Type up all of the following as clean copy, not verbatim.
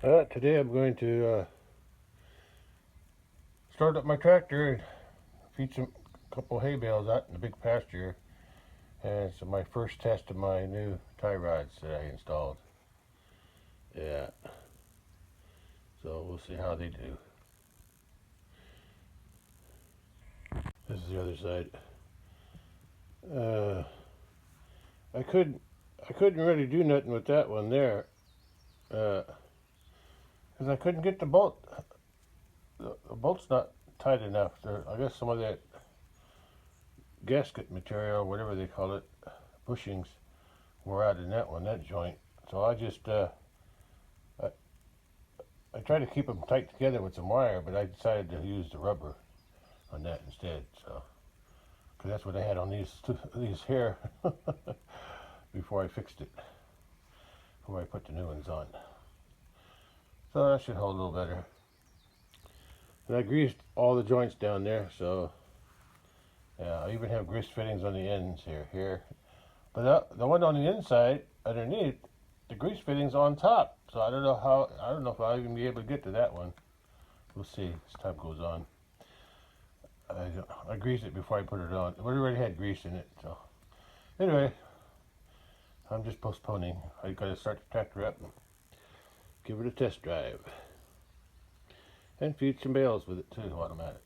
Today I'm going to start up my tractor and feed some couple hay bales out in the big pasture. And it's my first test of my new tie rods that I installed. Yeah, so we'll see how they do. This is the other side. I couldn't really do nothing with that one there, because I couldn't get the bolt. The bolt's not tight enough. I guess some of that gasket material, whatever they call it, bushings, were out in that joint. So I tried to keep them tight together with some wire, but I decided to use the rubber on that instead. So, because that's what I had on these here before I fixed it, before I put the new ones on. So that should hold a little better. And I greased all the joints down there, so yeah, I even have grease fittings on the ends here. But the one on the inside, underneath, the grease fitting's on top. So I don't know if I'll even be able to get to that one. We'll see as time goes on. I greased it before I put it on. We already had grease in it, so anyway, I'm just postponing. I gotta start the tractor up and give it a test drive. And feed some bales with it too while I'm at it.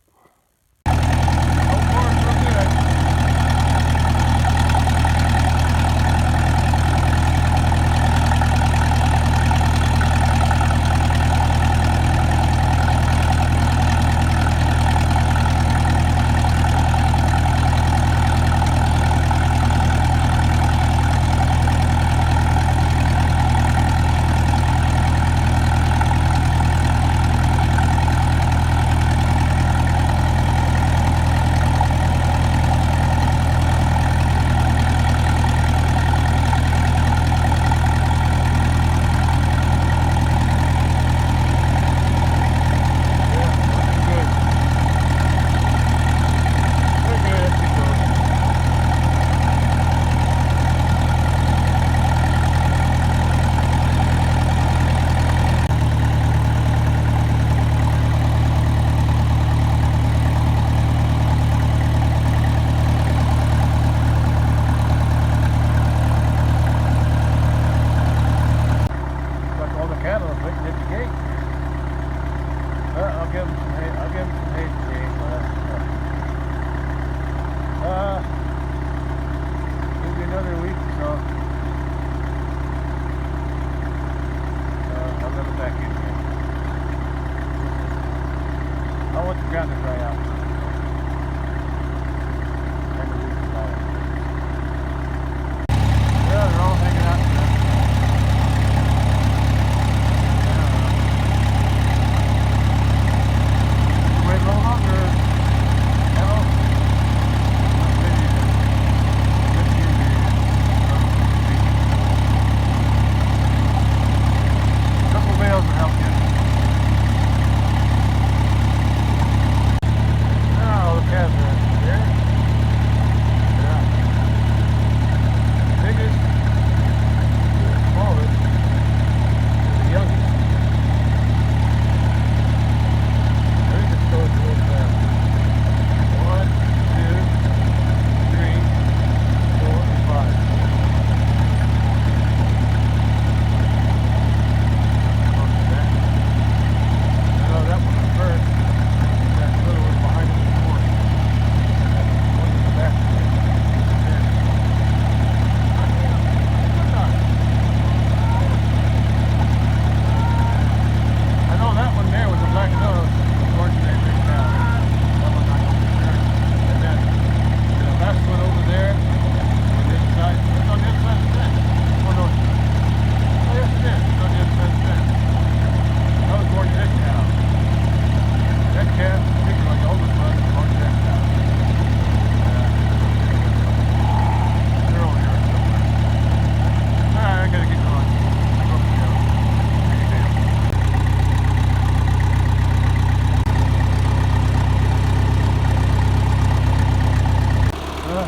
Maybe another week or so. I'll let it back in here. I want the ground to dry out. Yeah, they're all hanging out there. Wait a little longer.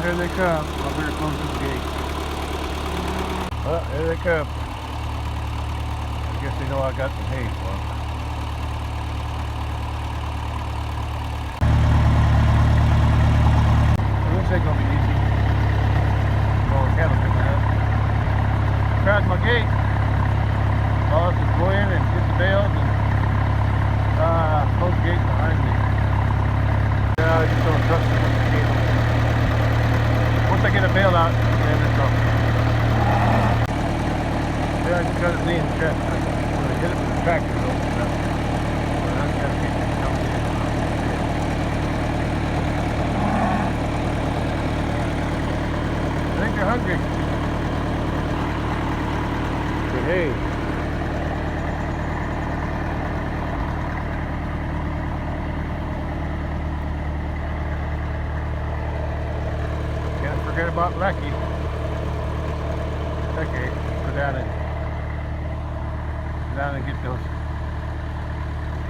Here they come. I better close this gate. Here they come. I guess they know I got some hay for them. This ain't gonna be easy. Going cattle picking up. Tried my gate. I'll have to go in and get the bales and close the gate behind me. Yeah, I just don't trust it with the gate open. Once I get a bale out, then it's off. Yeah, I just got it lean check. When I hit it with the tractor, it opens up. But I just gotta keep it coming in. I think they're hungry. But hey. Can't forget about Blackie. Okay, go down and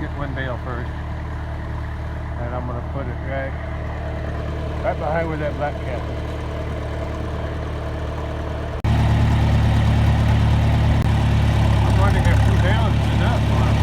get one bale first. And I'm gonna put it right behind where that black cat is. I'm wondering if 2 bales is enough for him.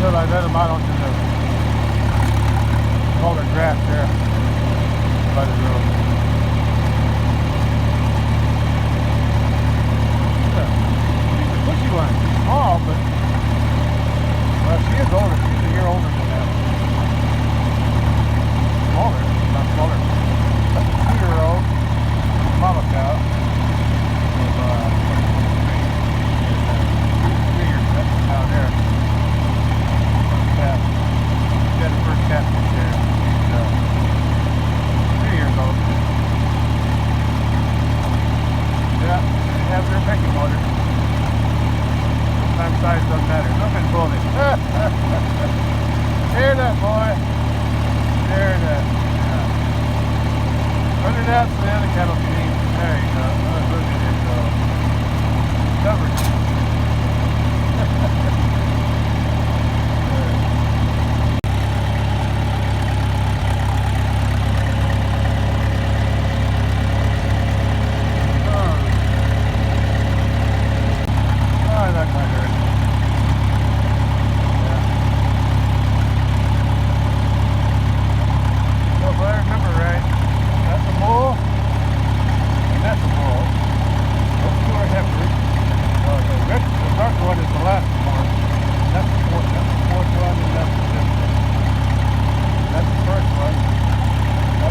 I let them out onto the taller grass there by the road. Yeah. She's a pushy one. She's small, but well, she is older. She's a year older than that. Smaller, not smaller. That's a 2-year-old mama cow. Out there. Got the first catfish there. She's 3 years old. Yeah, they have their pecking order. Sometimes size doesn't matter. Nothing bullied. There that boy. There that. Yeah. Under that, so the other cattle can eat. There you go. Oh, look at it go. Covered.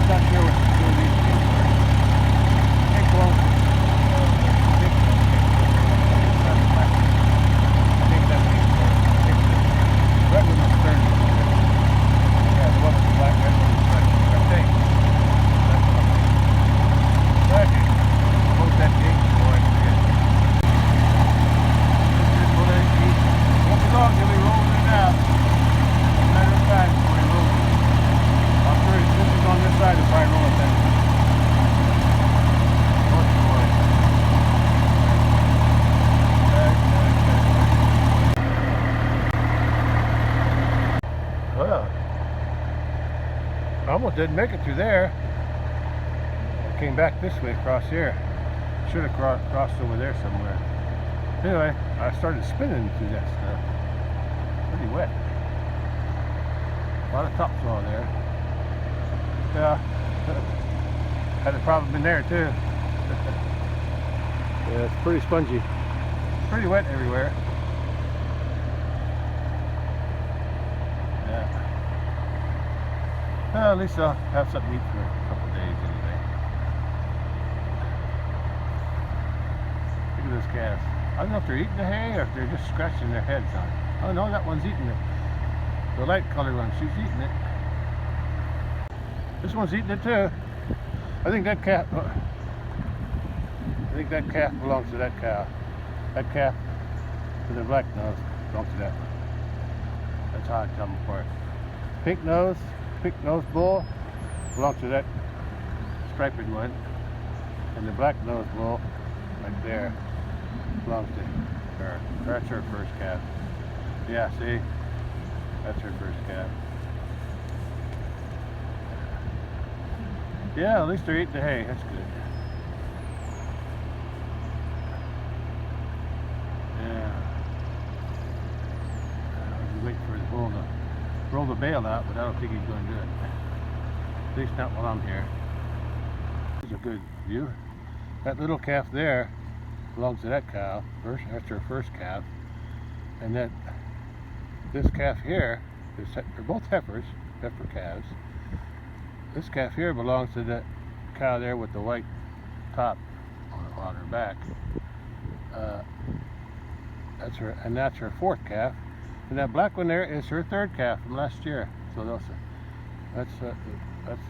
I'm not sure what the school needs to be for. I think one, I think that means for, I think the red one was 30. Yeah, the one with the black, red one was 30. I think. That's what I'm thinking. Okay. Close that gate before I forget. Well, he won't be long till he rolls it out. It's a matter of time before he rolls it. I'm sure this is on this side, he'll probably roll it then. Well, I almost didn't make it through there. I came back this way across here. Should have crossed over there somewhere. Anyway, I started spinning through that stuff. Pretty wet. A lot of topsoil there. Yeah. Had a problem in there too. Yeah, it's pretty spongy. Pretty wet everywhere. Yeah. Well, at least I'll have something to eat for a couple of days anyway. Look at those calves. I don't know if they're eating the hay or if they're just scratching their heads on it. Oh no, that one's eating it. The light colored one, she's eating it. This one's eating it too. I think that calf belongs to that cow. That calf with the black nose belongs to that one. That's how I tell them apart. Pink nose bull belongs to that striped one. And the black nose bull right there belongs to her. That's her first calf. Yeah, see? That's her first calf. Yeah, at least they're eating the hay. That's good. Yeah. I was waiting for the bull to roll the bale out, but I don't think he's going to do it. At least not while I'm here. This is a good view. That little calf there belongs to that cow. That's her first calf. And this calf here, they're both heifer calves. This calf here belongs to that cow there with the white top on her back. That's her fourth calf, and that black one there is her third calf from last year. So that's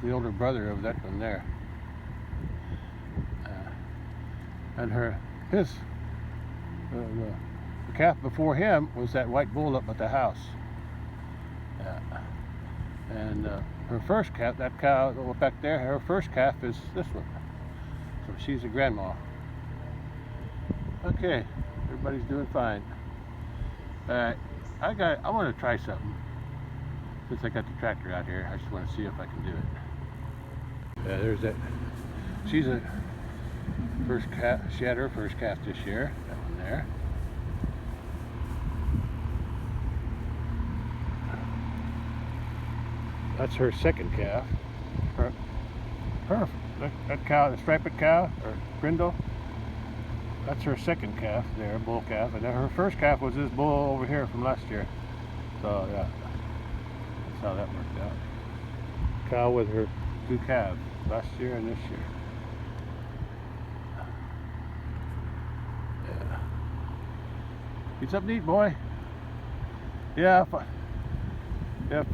the older brother of that one there. And the calf before him was that white bull up at the house. And her first calf, that cow back there, her first calf is this one. So she's a grandma. Okay, everybody's doing fine. Alright, I want to try something. Since I got the tractor out here, I just want to see if I can do it. Yeah, there's that. She's a first calf. She had her first calf this year. That one there. That's her second calf. That cow, the striped cow, or brindle, that's her second calf there, bull calf. And then her first calf was this bull over here from last year. So yeah, that's how that worked out. Cow with her two calves, last year and this year. Yeah. Eat something to eat, boy. Yeah, if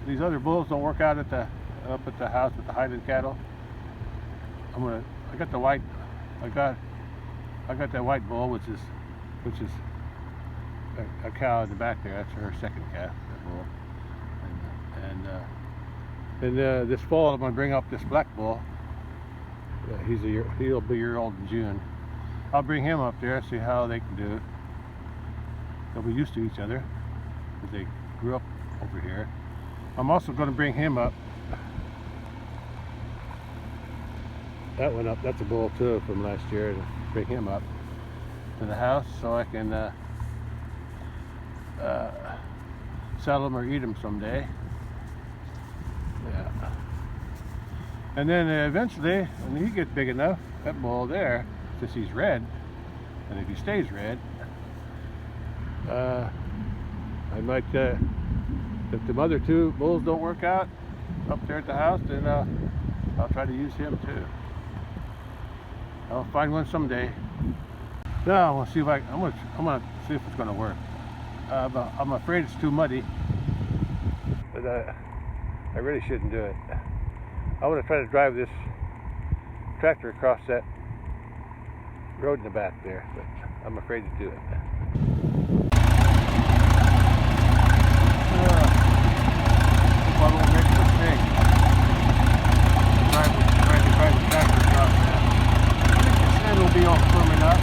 these other bulls don't work out up at the house with the Highland cattle, I got that white bull, which is a cow in the back there. That's her second calf, that bull. And this fall I'm going to bring up this black bull. He'll be a year old in June. I'll bring him up there, see how they can do. They'll be used to each other because they grew up over here. I'm also going to bring him up. That one up, that's a bull too from last year. To bring him up to the house so I can sell him or eat him someday. Yeah. And then eventually, when he gets big enough, that bull there, since he's red, and if he stays red, I might, if the other two bulls don't work out up there at the house, then I'll try to use him too. I'll find one someday. Yeah, we'll see if I'm gonna see if it's gonna work. I'm afraid it's too muddy, but I really shouldn't do it. I want to try to drive this tractor across that road in the back there, but I'm afraid to do it. Hope I won't make a mistake. Trying to drive the tractor across that. I think the sand will be all firm enough,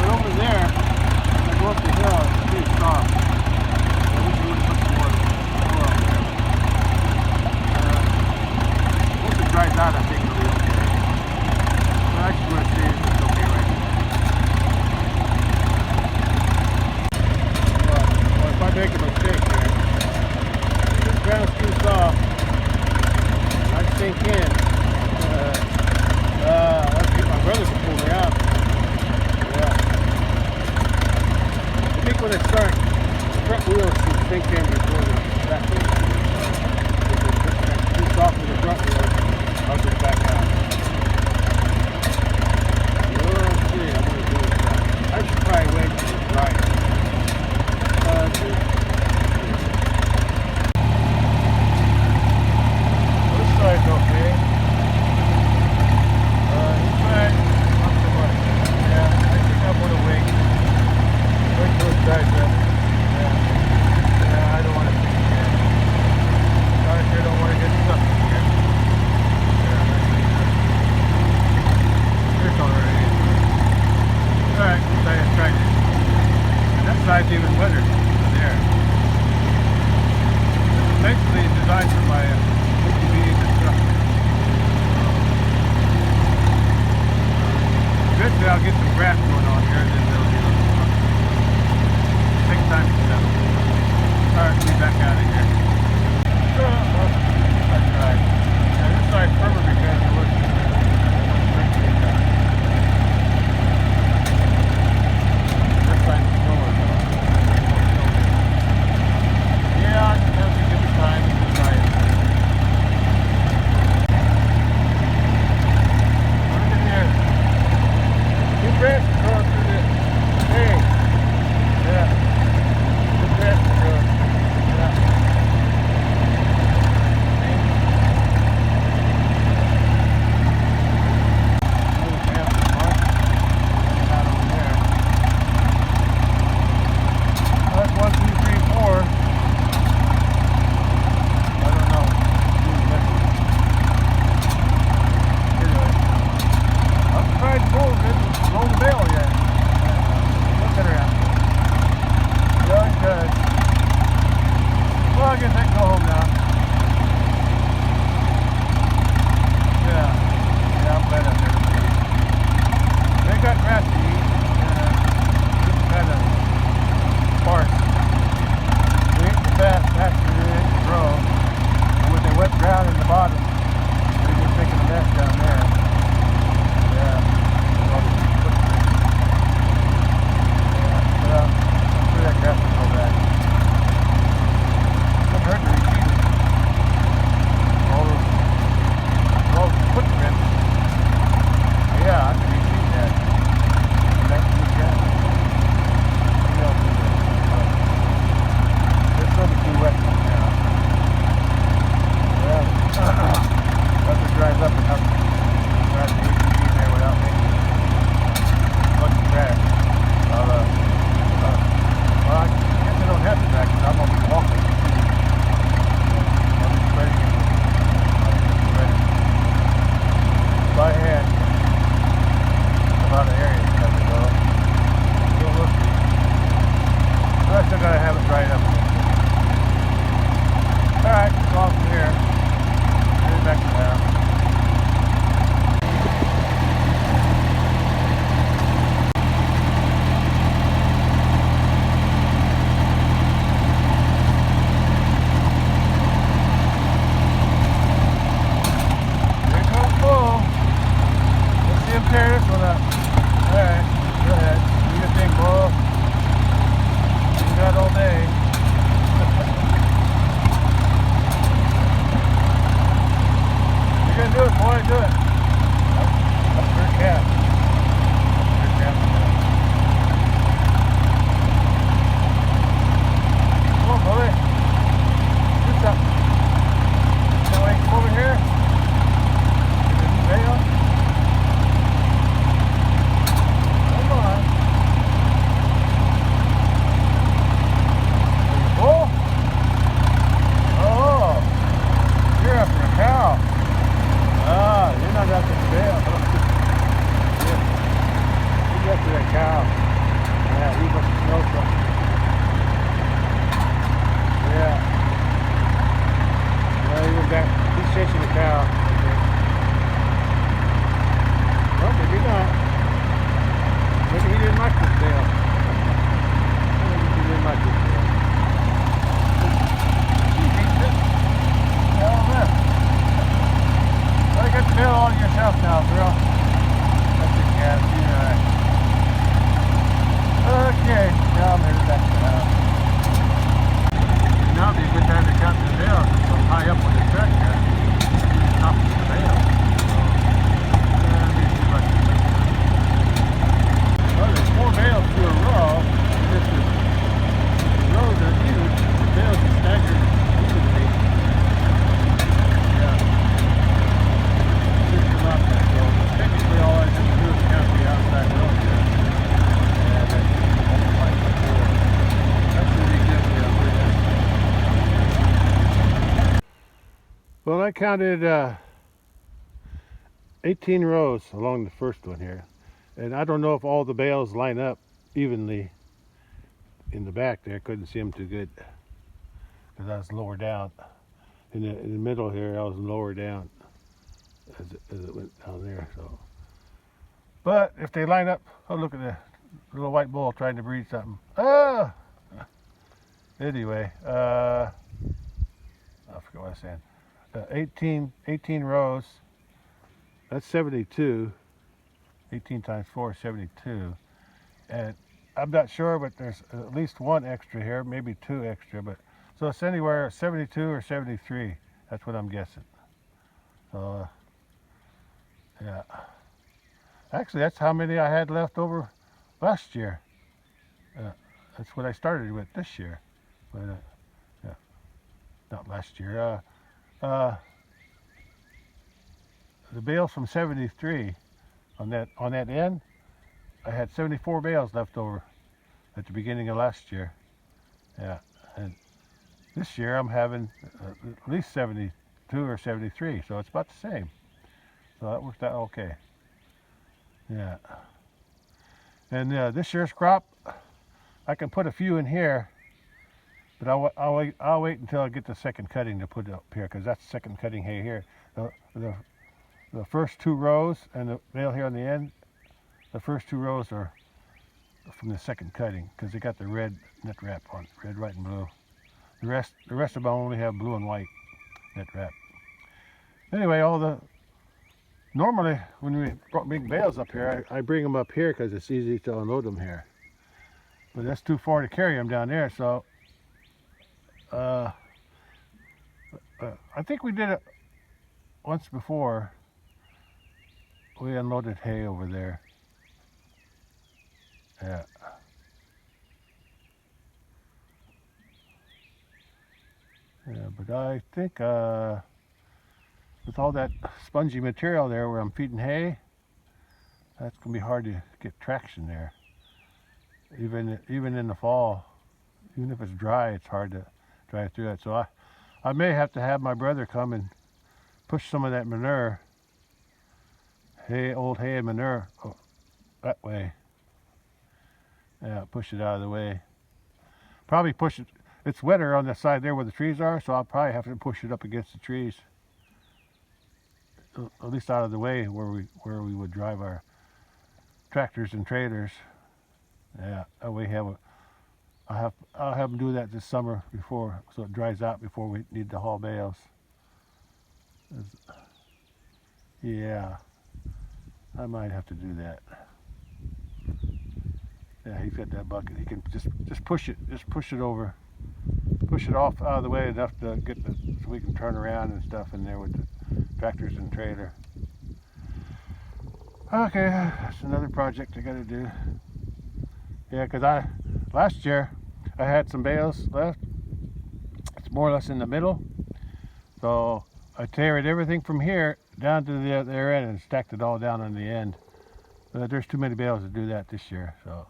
but over there, when I go up the hill, it's pretty soft. I wish I would put some more oil there. Once it dries out, I think it'll be okay. But I just want to see if it's okay right now. Well, I counted 18 rows along the first one here. And I don't know if all the bales line up evenly in the back there. Couldn't see them too good because I was lower down. In the middle here, I was lower down as it went down there. So, but if they line up, oh, look at the little white bull trying to breed something. Ah! Anyway, I forget what I was saying. 18 rows. That's 72. 18 times 4 is 72. And I'm not sure, but there's at least one extra here, maybe two extra. But so it's anywhere 72 or 73. That's what I'm guessing. So, yeah. Actually, that's how many I had left over last year. That's what I started with this year. But, yeah, not last year. The bales from 73 on that end, I had 74 bales left over at the beginning of last year. Yeah, and this year I'm having at least 72 or 73, so it's about the same. So that worked out okay. Yeah. And this year's crop, I can put a few in here, but I'll wait until I get the second cutting to put it up here, because that's the second cutting hay here. The first two rows and the bale here on the end, the first two rows are from the second cutting because they got the red net wrap on, red, white, and blue. The rest of them only have blue and white net wrap. Anyway, normally when we bring bales up here, I bring them up here because it's easy to unload them here. But that's too far to carry them down there, so I think we did it once before. We unloaded hay over there. Yeah. Yeah, but I think with all that spongy material there where I'm feeding hay, that's gonna be hard to get traction there. Even in the fall, even if it's dry, it's hard to drive through it. So I may have to have my brother come and push some of that manure, old hay and manure, that way. Yeah, push it out of the way. Probably push it. It's wetter on the side there where the trees are, so I'll probably have to push it up against the trees, at least out of the way where we would drive our tractors and trailers. Yeah, that way I'll have them do that this summer before, so it dries out before we need to haul bales. Yeah, I might have to do that. Yeah, he's got that bucket. He can just push it over, push it off out of the way enough to get so we can turn around and stuff in there with the tractors and trailer. Okay, that's another project I got to do. Yeah, because last year I had some bales left. It's more or less in the middle, so I carried everything from here down to the other end and stacked it all down on the end. But there's too many bales to do that this year, so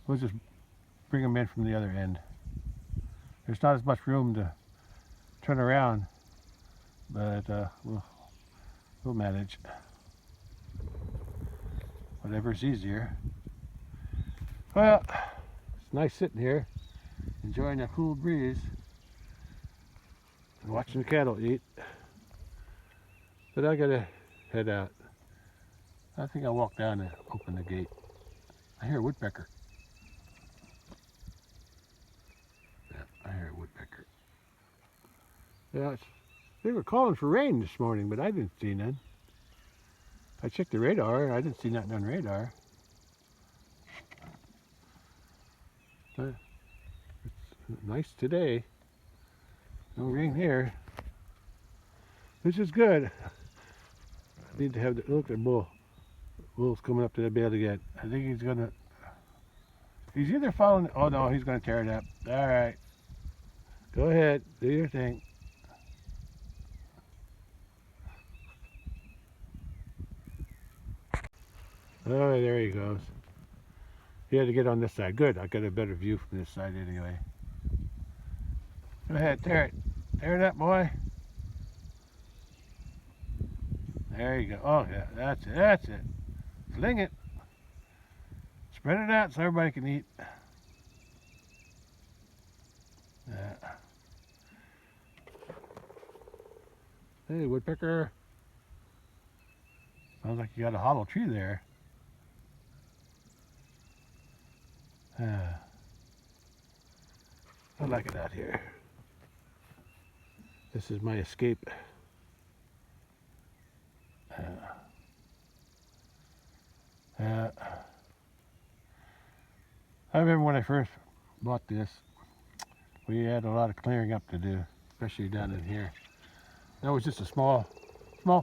we'll just bring them in from the other end. There's not as much room to turn around, but we'll manage. Whatever's easier. Well, it's nice sitting here, enjoying a cool breeze, and watching the cattle eat. But I gotta head out. I think I'll walk down and open the gate. I hear a woodpecker. Yeah, I hear a woodpecker. Yeah, they were calling for rain this morning, but I didn't see none. I checked the radar. I didn't see nothing on radar. But it's nice today. No rain here, which is good. I need to have look at bull. Bull's coming up to the bale again. I think he's either following. Oh no, he's gonna tear it up. All right, go ahead, do your thing. Oh, there he goes. He had to get on this side. Good, I got a better view from this side anyway. Go ahead, tear it. Tear it up, boy. There you go. Oh, yeah, that's it. That's it. Sling it. Spread it out so everybody can eat. Yeah. Hey, woodpecker. Sounds like you got a hollow tree there. I like it out here. This is my escape. I remember when I first bought this, we had a lot of clearing up to do, especially down in here. That was just a small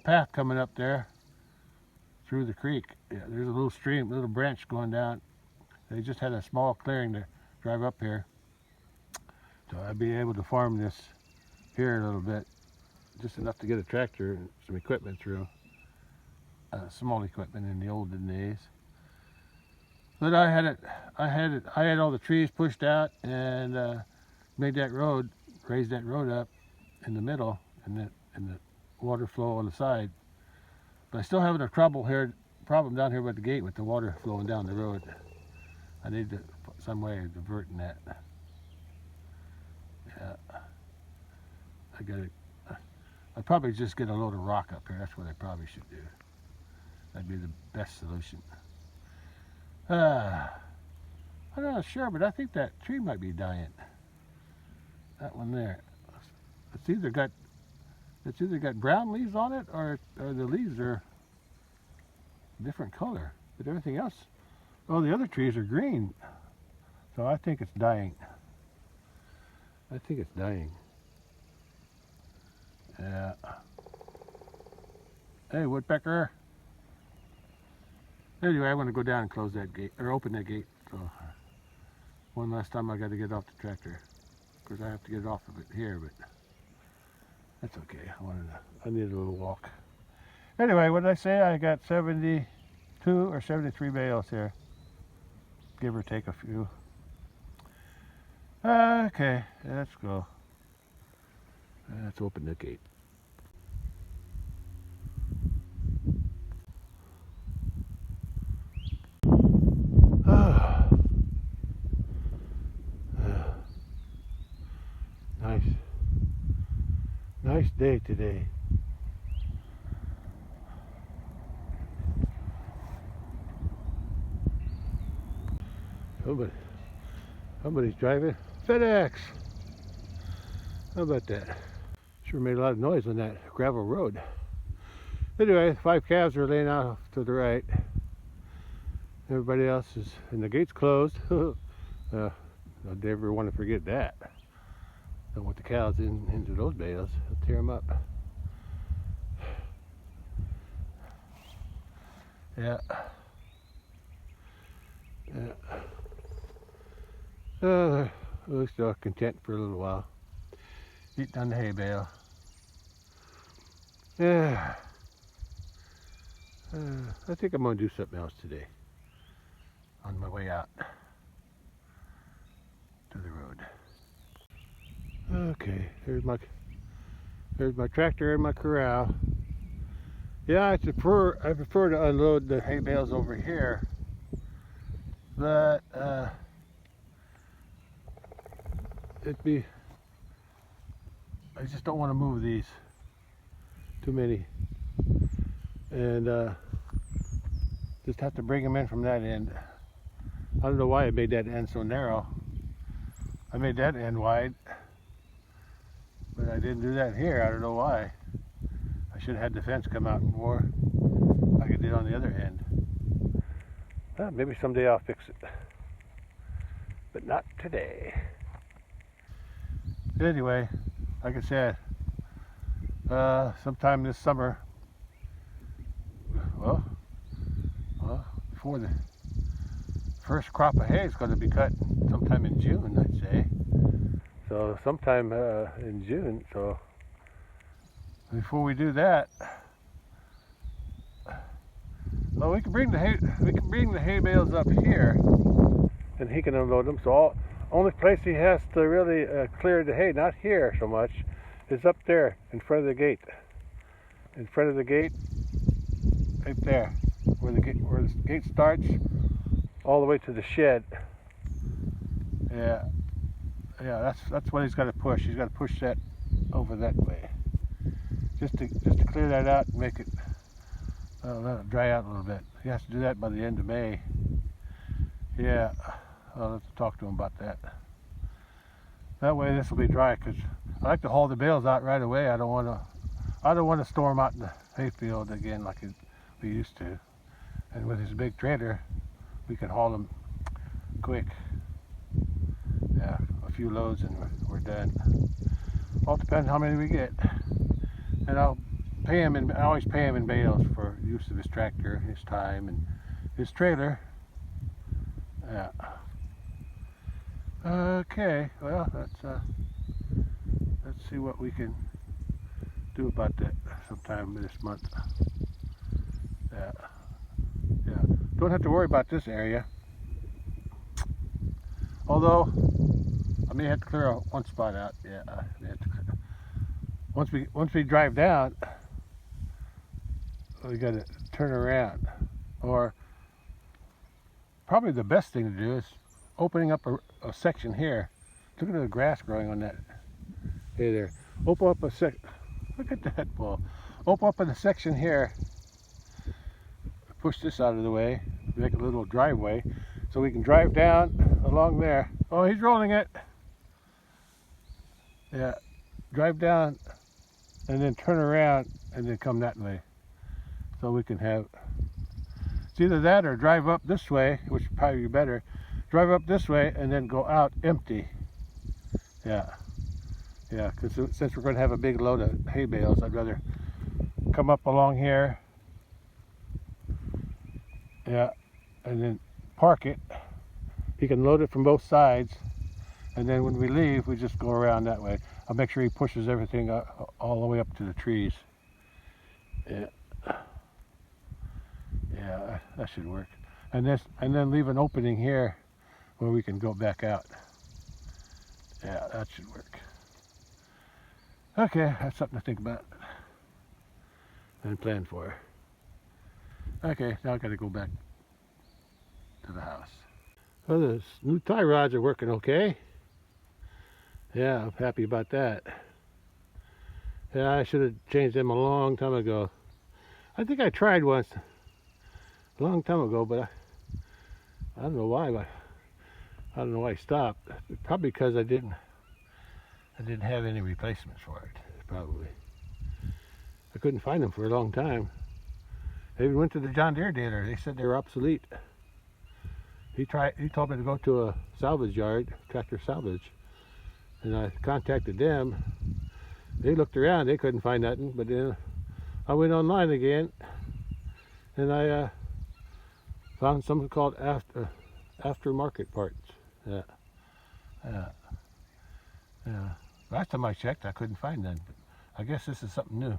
path coming up there through the creek. Yeah, there's a little stream, little branch going down. They just had a small clearing to drive up here. So I'd be able to farm this here a little bit, just enough to get a tractor and some equipment through. Small equipment in the olden days. But I had all the trees pushed out and made that road, raised that road up in the middle, and the water flow on the side. But I still having a problem down here by the gate with the water flowing down the road. I need to some way of diverting that. Yeah, I'd probably just get a load of rock up here. That's what I probably should do. That'd be the best solution. I'm not sure, but I think that tree might be dying. That one there. It's either got brown leaves on it, or the leaves are a different color. But everything else, oh, the other trees are green. So I think it's dying. I think it's dying. Yeah. Hey, woodpecker. Anyway, I want to go down and close that gate, or open that gate. So one last time I got to get off the tractor. Of course, I have to get off of it here, but that's okay. I need a little walk. Anyway, what did I say? I got 72 or 73 bales here. Give or take a few. Okay, let's go. Let's open the gate. Nice day today. Somebody's driving FedEx. How about that? Sure made a lot of noise on that gravel road. Anyway, 5 calves are laying out to the right. Everybody else is, and the gate's closed. Don't ever want to forget that. Don't want the cows into those bales. I'll tear them up. Yeah. We're still content for a little while. Eat down the hay bale. Yeah. I think I'm going to do something else today. On my way out to the road. Okay, here's my tractor and my corral. Yeah, I prefer to unload the hay bales over here, but I just don't want to move these too many, and just have to bring them in from that end. I don't know why I made that end so narrow. I made that end wide, but I didn't do that here. I don't know why. I should have had the fence come out more like I did on the other end. Well, maybe someday I'll fix it, but not today. Anyway, like I said, sometime this summer, well, before the first crop of hay is going to be cut sometime in June, I'd say. So sometime in June. So before we do that, well, we can bring the hay bales up here, and he can unload them. So only place he has to really clear the hay, not here so much, is up there in front of the gate. In front of the gate, right there, where the gate starts, all the way to the shed. Yeah, that's what he's got to push. He's got to push that over that way, just to clear that out and make it let it dry out a little bit. He has to do that by the end of May. Yeah, I'll have to talk to him about that. That way this will be dry, because I like to haul the bales out right away. I don't want to store them out in the hayfield again like we used to. And with his big trailer, we can haul them quick. Yeah, a few loads and we're done. All depends how many we get. And I always pay him in bales for use of his tractor, his time, and his trailer. Yeah. Okay, well, let's see what we can do about that sometime this month. Yeah. Don't have to worry about this area. Although I may have to clear one spot out. Yeah, I may have to clear. Once we drive down, we got to turn around. Or probably the best thing to do is opening up a section here. Look at the grass growing on that. Hey there. Open up a Look at that bull. Open up in a section here. Push this out of the way. Make a little driveway so we can drive down along there. Oh, he's rolling it. Yeah. Drive down and then turn around and then come that way. So we can have, it's either that or drive up this way, which would probably be better. Drive up this way and then go out empty. Yeah, because since we're going to have a big load of hay bales, I'd rather come up along here. Yeah, and then park it. He can load it from both sides, and then when we leave, we just go around that way. I'll make sure he pushes everything all the way up to the trees. Yeah, that should work. And then leave an opening here where we can go back out. Yeah, that should work. Okay, that's something to think about and plan for. Okay, now I gotta go back to the house. Well, the new tie rods are working okay. Yeah, I'm happy about that. Yeah, I should have changed them a long time ago. I think I tried once a long time ago, but I don't know why. But I don't know why I stopped. Probably because I didn't have any replacements for it. Probably. I couldn't find them for a long time. I even went to the John Deere dealer. They said they were obsolete. He told me to go to a salvage yard, tractor salvage, and I contacted them. They looked around. They couldn't find nothing. But then I went online again, and I found something called aftermarket parts. Yeah. Last time I checked, I couldn't find none. But I guess this is something new.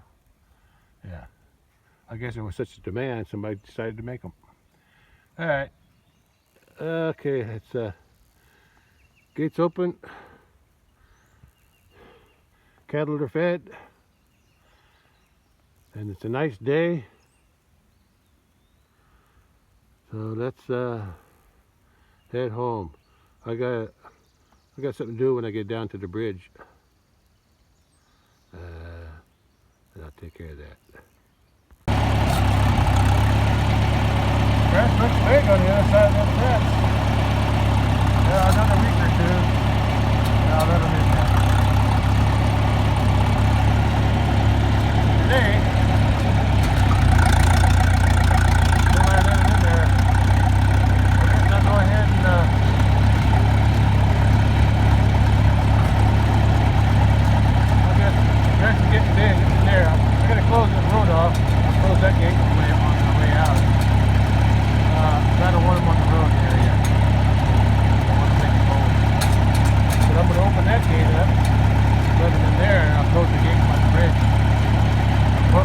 Yeah. I guess there was such a demand, somebody decided to make them. All right. Okay, it's gates open. Cattle are fed. And it's a nice day. So let's head home. I got something to do when I get down to the bridge. And I'll take care of that. Grass looks big on the other side of that fence. Yeah, another week or two. Yeah, I'll let them in there. Today, when I let them in there, I guess I'll go ahead and I guess the grass is getting big in there. I'm going to close this road off. I'll close that gate on the way out. I don't want them on the road area. I want to make it home. But I'm going to open that gate up, let them in there, and I'll close the gate on the bridge. Or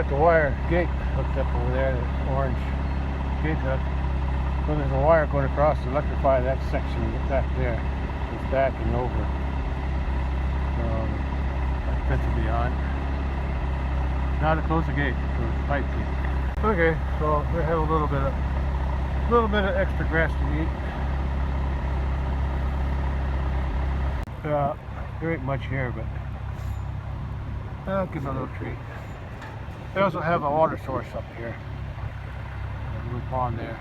the wire gate hooked up over there, the orange gate hook. So there's a wire going across to electrify that section back there. It's back and over. So that fence will be on. Now to close the gate, so it's pipe gate. Okay, so we have a little bit of extra grass to eat. There ain't much here, but I'll give them a little treat. They also have a water source up here. A little pond there.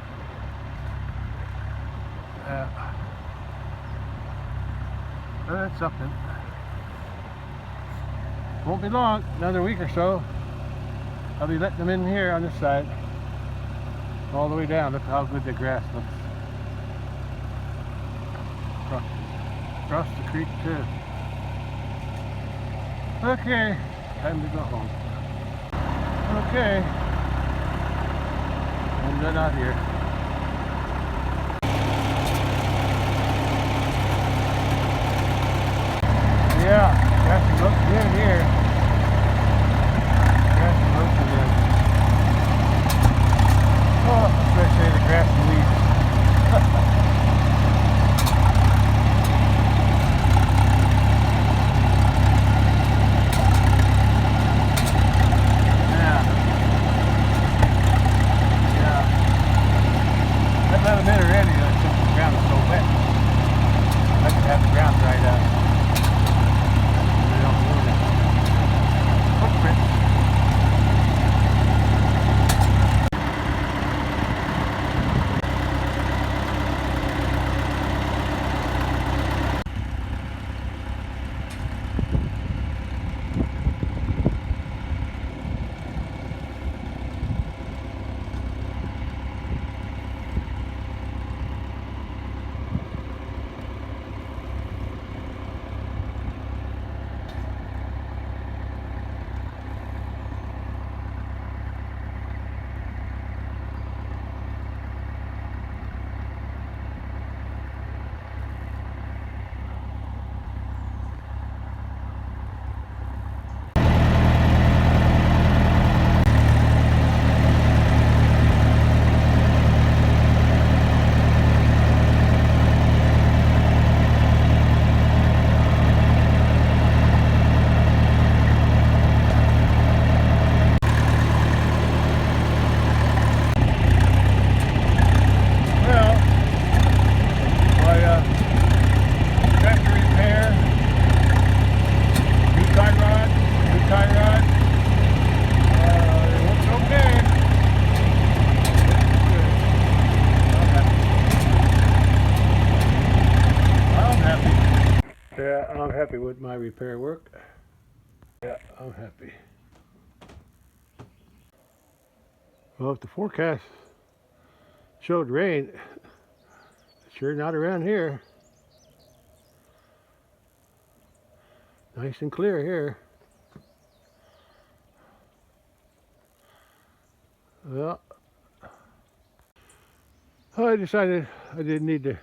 That's something. Won't be long, another week or so. I'll be letting them in here on this side. All the way down. Look how good the grass looks. Across the creek too. Okay, time to go home. Okay, and they're not here. Yeah, grass looks good here. Grass looks good. Oh, especially the grass and weeds. Let them in already, since the ground is so wet. I could have the ground dried out. They don't move it. Footprint. Yeah, I'm happy with my repair work. Yeah, I'm happy. Well, if the forecast showed rain, it's sure not around here. Nice and clear here. Well, I decided I didn't need to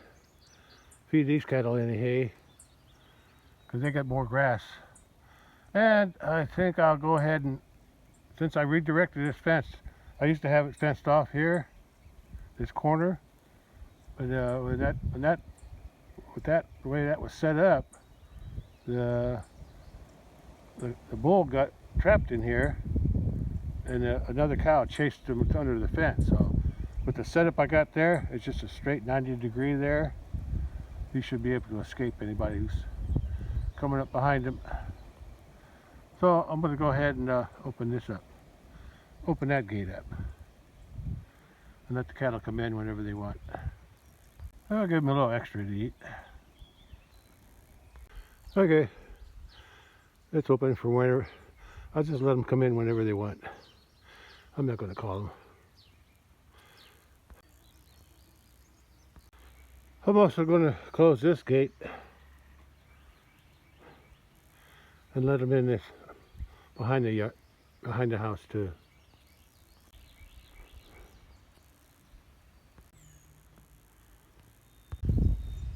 feed these cattle any hay because they got more grass. And I think I'll go ahead and, since I redirected this fence, I used to have it fenced off here, this corner, but with the way that was set up, the bull got trapped in here, and another cow chased him under the fence. So with the setup I got there, it's just a straight 90-degree there. He should be able to escape anybody who's coming up behind him. So I'm going to go ahead and open this up. Open that gate up. And let the cattle come in whenever they want. I'll give them a little extra to eat. Okay. It's open for whenever. I'll just let them come in whenever they want. I'm not going to call them. I'm also going to close this gate and let them in this behind the yard, behind the house too.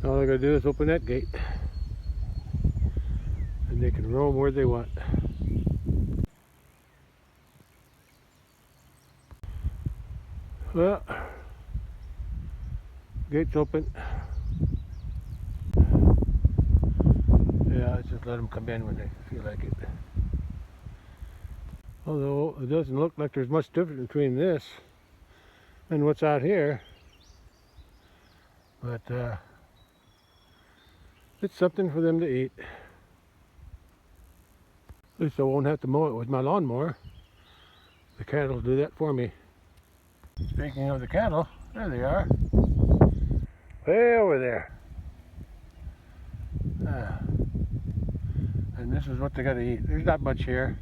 All they're going to do is open that gate, and they can roam where they want. Well, gate's open. Yeah, I just let them come in when they feel like it. Although it doesn't look like there's much difference between this and what's out here. But it's something for them to eat. At least I won't have to mow it with my lawnmower. The cattle will do that for me. Speaking of the cattle, there they are. Way over there. And this is what they got to eat. There's not much here.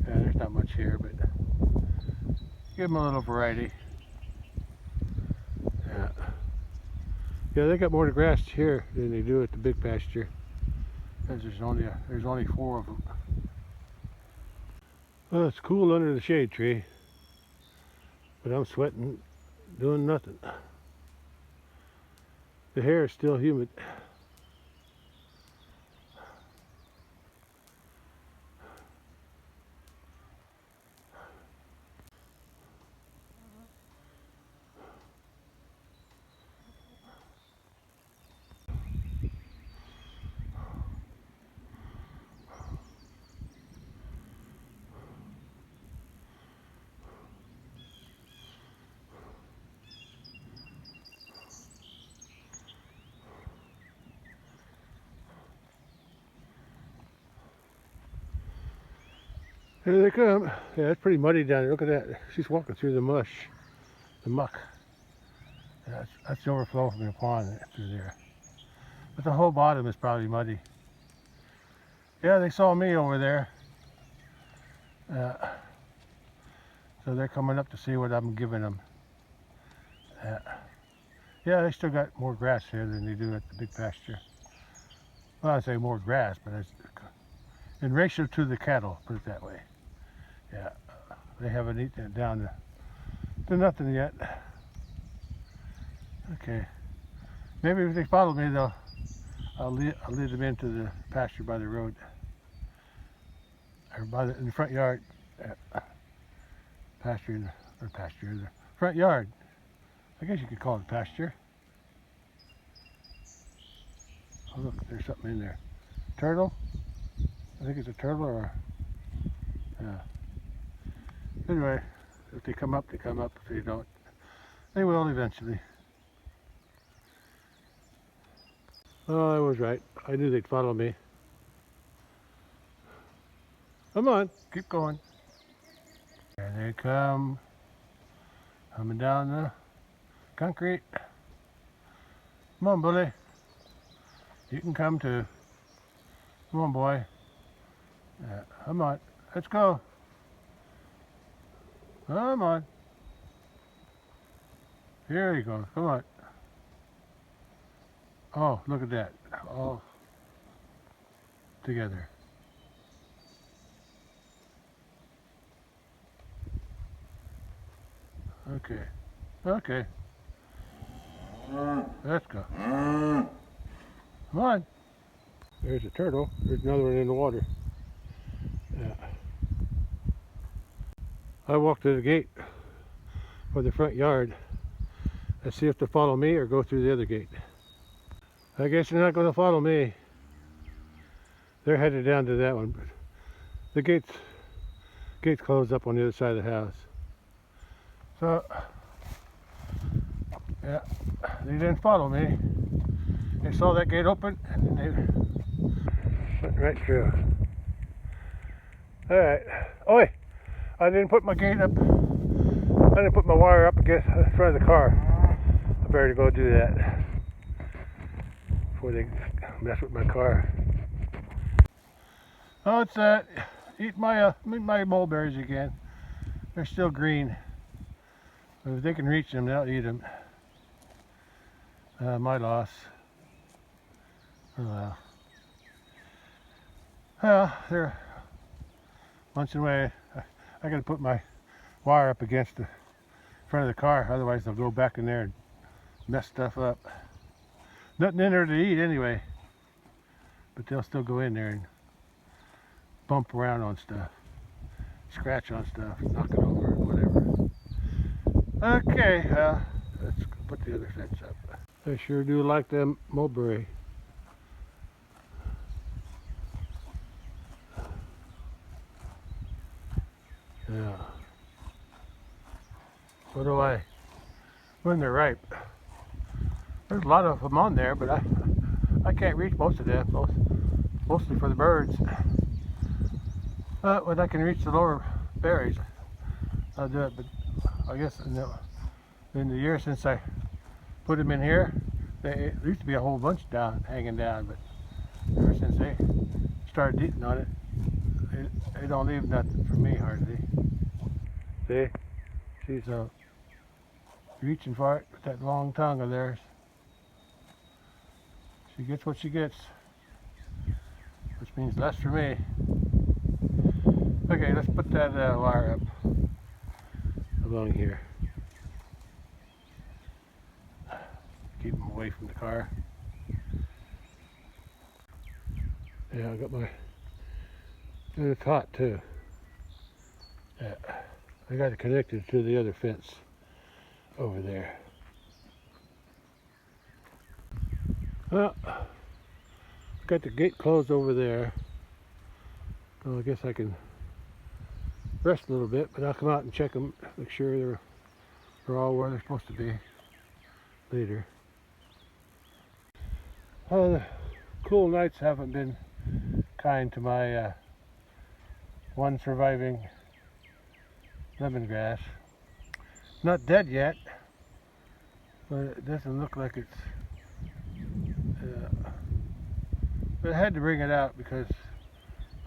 Yeah, there's not much here, but give them a little variety. Yeah. Yeah, they got more grass here than they do at the big pasture. Because there's only 4 of them. Well, it's cool under the shade tree, but I'm sweating, doing nothing. The hair is still humid. Here they come. Yeah, it's pretty muddy down there. Look at that. She's walking through the muck. Yeah, that's the overflow from the pond through there. But the whole bottom is probably muddy. Yeah, they saw me over there. So they're coming up to see what I'm giving them. Yeah, they still got more grass here than they do at the big pasture. Well, I say more grass, but it's in ratio to the cattle, put it that way. Yeah, they haven't eaten it down to nothing yet. Okay, maybe if they follow me, I'll lead them into the pasture by the road, or in the front yard. The front yard. I guess you could call it pasture. Oh look, there's something in there. Turtle? I think it's a turtle or yeah. Anyway, if they come up, they come up. If they don't, they will eventually. Oh, I was right. I knew they'd follow me. Come on, keep going. There they come. Coming down the concrete. Come on, bully. You can come too. Come on, boy. Yeah, come on. Let's go. Come on. Here you go. Come on. Oh, look at that. All together. Okay. Okay. Let's go. Come on. There's a turtle. There's another one in the water. Yeah. I walked to the gate for the front yard. Let's see if they follow me or go through the other gate. I guess they're not going to follow me. They're headed down to that one. The gate's closed up on the other side of the house. So, yeah, they didn't follow me. They saw that gate open and they went right through. All right. Oi! I didn't put my gate up. I didn't put my wire up against the front of the car. I better go do that before they mess with my car. Oh, it's eat my mulberries again. They're still green. But if they can reach them, they'll eat them. My loss. Oh well, they're munching away. I gotta put my wire up against the front of the car, otherwise they'll go back in there and mess stuff up. Nothing in there to eat anyway, but they'll still go in there and bump around on stuff, scratch on stuff, knock it over, whatever. Okay, let's put the other fence up. I sure do like them mulberry. Yeah. So do I. When they're ripe. There's a lot of them on there, but I can't reach most of them. Mostly for the birds. When I can reach the lower berries, I'll do it. But I guess in the year since I put them in here, there used to be a whole bunch hanging down, but ever since they started eating on it, they don't leave nothing for me hardly. See, she's reaching for it with that long tongue of theirs. She gets what she gets, which means less for me. Okay, let's put that wire up along here. Keep them away from the car. Yeah, I got my. It's hot too. Yeah, I got it connected to the other fence over there. Well, got the gate closed over there. So I guess I can rest a little bit, but I'll come out and check them, make sure they're all where they're supposed to be later. Oh, the cool nights haven't been kind to my one surviving lemongrass. Not dead yet, but it doesn't look like it's. But I had to bring it out because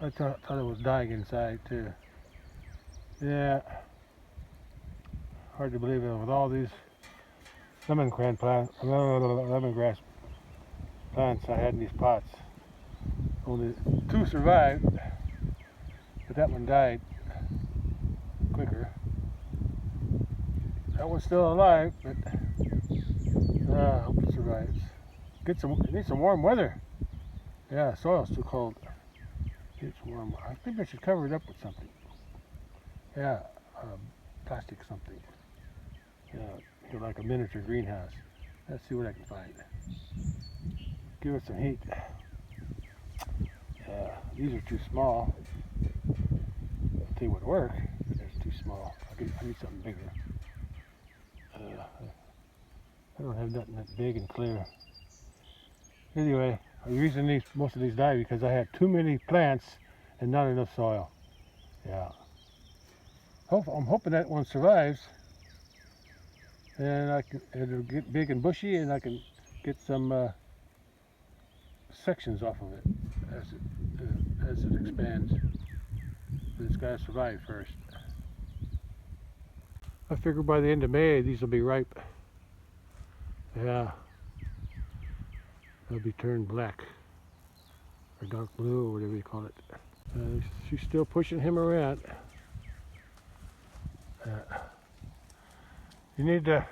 I thought it was dying inside too. Yeah, hard to believe it with all these lemongrass plants I had in these pots. Only 2 survived, but that one died quicker. That one's still alive, but I hope it survives. It needs some warm weather. Yeah, soil's too cold. It's warm. I think I should cover it up with something. Yeah, plastic something. Yeah, like a miniature greenhouse. Let's see what I can find. Give it some heat. Yeah, these are too small. They would work, but they're too small. I need something bigger. I don't have nothing that big and clear. Anyway, the reason most of these died because I had too many plants and not enough soil. Yeah. I'm hoping that one survives, and it'll get big and bushy, and I can get some sections off of it as it expands. But it's got to survive first. I figure by the end of May these will be ripe. Yeah, they'll be turned black or dark blue or whatever you call it. She's still pushing him around. You need to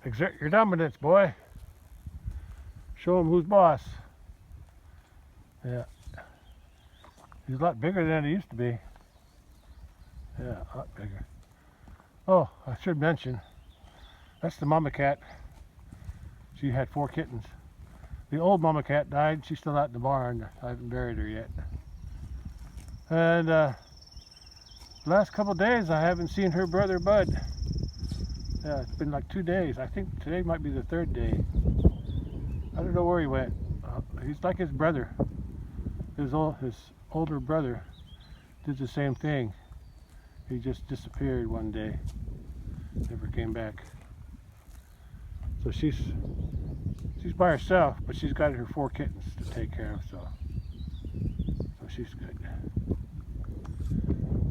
exert your dominance, boy. Show him who's boss. Yeah. He's a lot bigger than he used to be. Yeah, a lot bigger. Oh, I should mention, that's the mama cat. She had 4 kittens. The old mama cat died. She's still out in the barn. I haven't buried her yet. And the last couple of days I haven't seen her brother Bud. Yeah, it's been like 2 days. I think today might be the 3rd day. I don't know where he went. He's like his brother. His older brother did the same thing. He just disappeared one day. Never came back. So she's by herself, but she's got her 4 kittens to take care of, so she's good.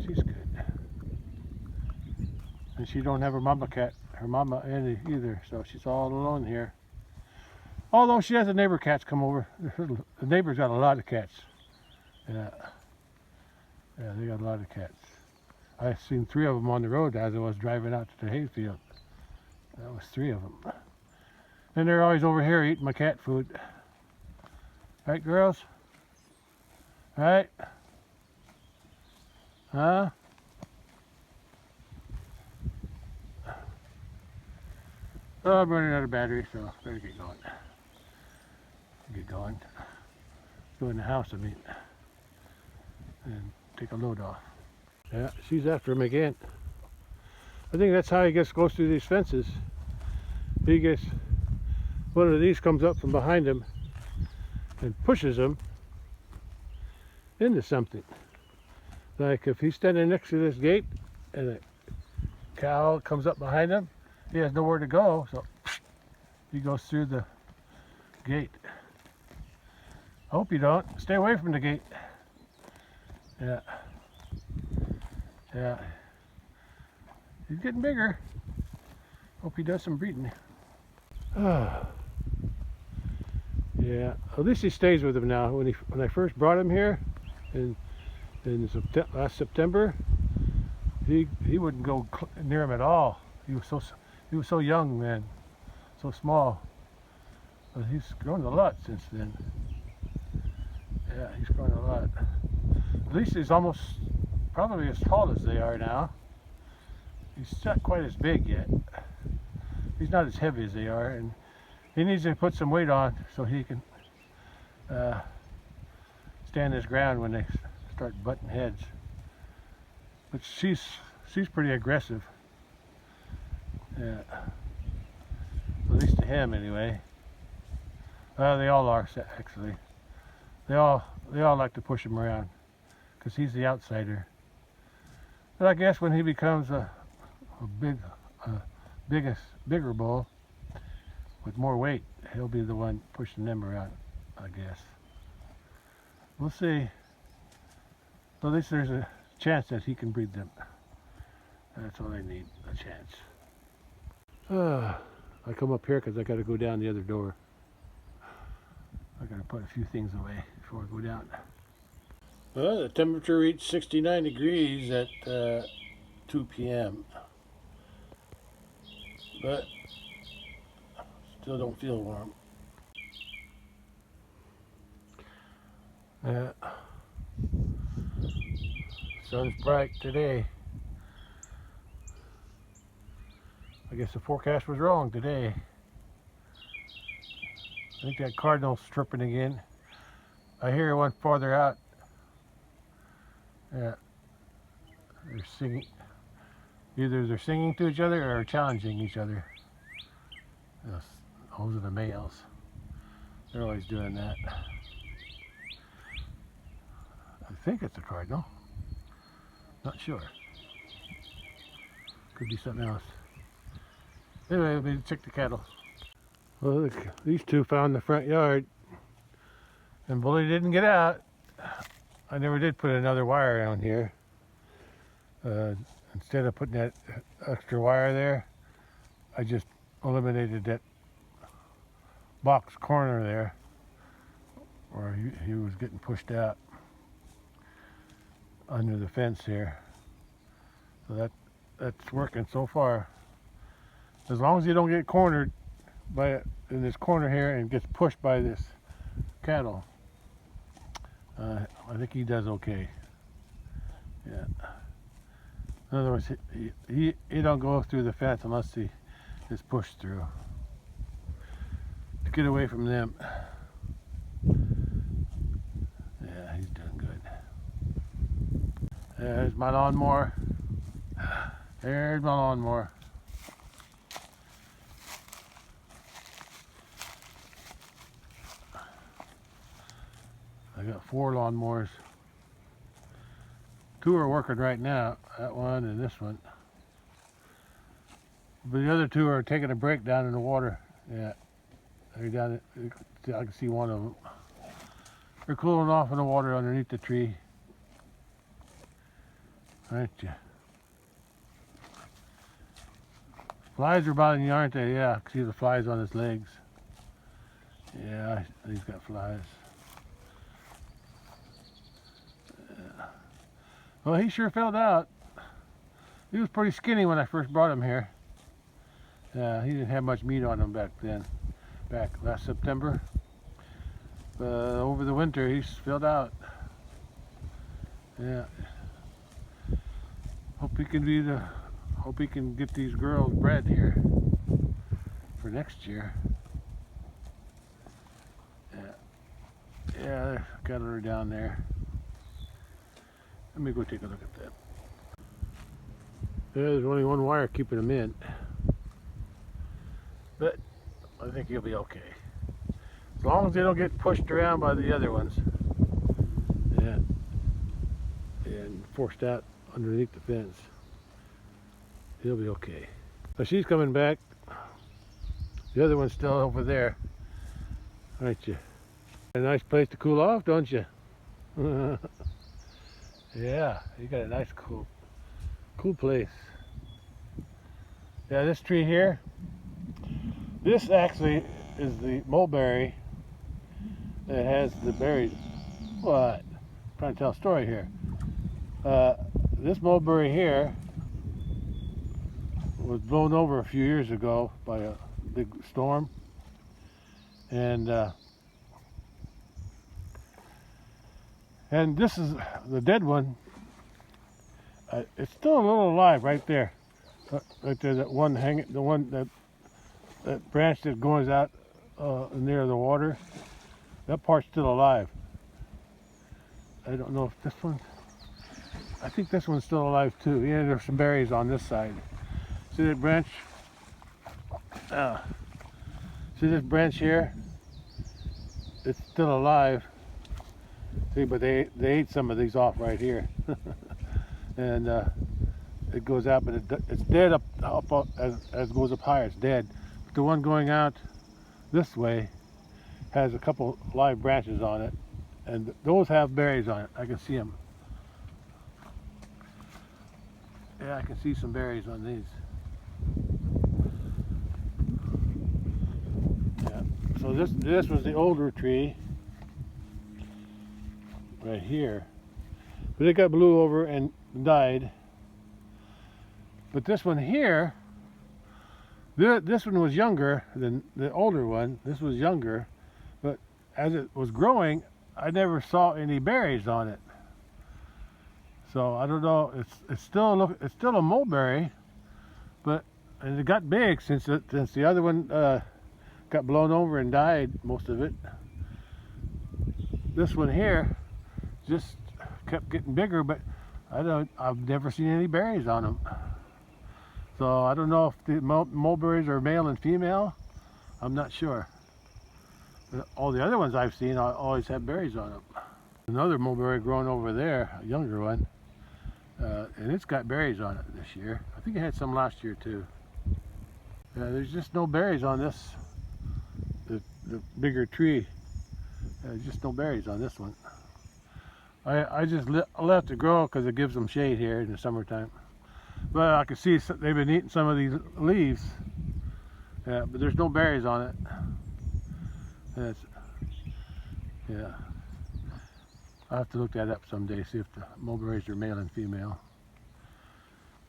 She's good. And she don't have her mama cat, her mama either, so she's all alone here. Although she has the neighbor cats come over. The neighbor's got a lot of cats. Yeah, they got a lot of cats. I seen 3 of them on the road as I was driving out to the hayfield. That was 3 of them. And they're always over here eating my cat food. Right, girls? Right? Huh? Oh, I'm running out of battery, so better get going. Get going. Go in the house, I mean, and take a load off. Yeah, she's after him again. I think that's how he goes through these fences. He gets, one of these comes up from behind him and pushes him into something. Like if he's standing next to this gate and a cow comes up behind him, he has nowhere to go, so he goes through the gate. I hope you don't. Stay away from the gate. Yeah. Yeah. He's getting bigger. Hope he does some breeding. Yeah. At least he stays with him now. When I first brought him here in last September, he wouldn't go near him at all. He was so young, man, so small. But he's grown a lot since then. Yeah, he's grown a lot. At least he's almost probably as tall as they are now. He's not quite as big yet. He's not as heavy as they are, and he needs to put some weight on so he can stand his ground when they start butting heads. But she's pretty aggressive. Yeah. At least to him, anyway. They all are, actually. They all like to push him around because he's the outsider. But I guess when he becomes a bigger bull with more weight, he'll be the one pushing them around, I guess. We'll see. At least there's a chance that he can breed them. That's all I need, a chance. I come up here because I got to go down the other door. I got to put a few things away before I go down. Well, the temperature reached 69 degrees at 2 p.m. But still don't feel warm. Yeah. Sun's bright today. I guess the forecast was wrong today. I think that cardinal's chirping again. I hear one farther out. Yeah. They're singing. Either they're singing to each other or challenging each other. Yes, those are the males. They're always doing that. I think it's a cardinal. Not sure. Could be something else. Anyway, let me check the cattle. Well, look, these two found the front yard, and Bully didn't get out. I never did put another wire on here. Instead of putting that extra wire there, I just eliminated that box corner there where he was getting pushed out under the fence here. So that's working so far. As long as you don't get cornered in this corner here and gets pushed by this cattle, I think he does okay. Yeah. In other words, he don't go through the fence unless he is pushed through to get away from them. Yeah, he's doing good. There's my lawnmower. There's my lawnmower. I got 4 lawnmowers. 2 are working right now, that one and this one. But the other 2 are taking a break down in the water. Yeah, they're down. I can see one of them. They're cooling off in the water underneath the tree. Aren't you? Flies are bothering you, aren't they? Yeah, I can see the flies on his legs. Yeah, he's got flies. Well, he sure filled out. He was pretty skinny when I first brought him here. He didn't have much meat on him back then, back last September. Over the winter, he's filled out. Yeah. Hope he can get these girls bred here for next year. Yeah, there's cattle are down there. Let me go take a look at that. There's only one wire keeping them in, but I think he'll be okay. As long as they don't get pushed around by the other ones and forced out underneath the fence, he'll be okay. So she's coming back. The other one's still over there. Aren't you? A nice place to cool off, don't you? Yeah, you got a nice cool place. Yeah, this tree here, this actually is the mulberry that has the berries. What? I'm trying to tell a story here. This mulberry here was blown over a few years ago by a big storm, and this is the dead one. It's still a little alive right there. Right there, that one hanging, the one that branch that goes out near the water. That part's still alive. I don't know if this one. I think this one's still alive too. Yeah, there's some berries on this side. See that branch? See this branch here? It's still alive. See, but they ate some of these off right here, and it goes out, but it's dead up as it goes up higher. It's dead. But the one going out this way has a couple live branches on it, and those have berries on it. I can see them. Yeah, I can see some berries on these. Yeah. So this was the older tree right here, but it got blew over and died. But this one here, this one was younger than the older one. This was younger, but as it was growing, I never saw any berries on it. So I don't know. It's still a mulberry, and it got big since the other one got blown over and died, most of it. This one here just kept getting bigger, but I've never seen any berries on them. So I don't know if the mulberries are male and female. I'm not sure. But all the other ones I've seen always have berries on them. Another mulberry growing over there, a younger one, and it's got berries on it this year. I think it had some last year too. There's just no berries on this, the bigger tree. There's just no berries on this one. I just let it grow because it gives them shade here in the summertime. But I can see they've been eating some of these leaves. Yeah, but there's no berries on it. Yeah. I'll have to look that up someday, see if the mulberries are male and female.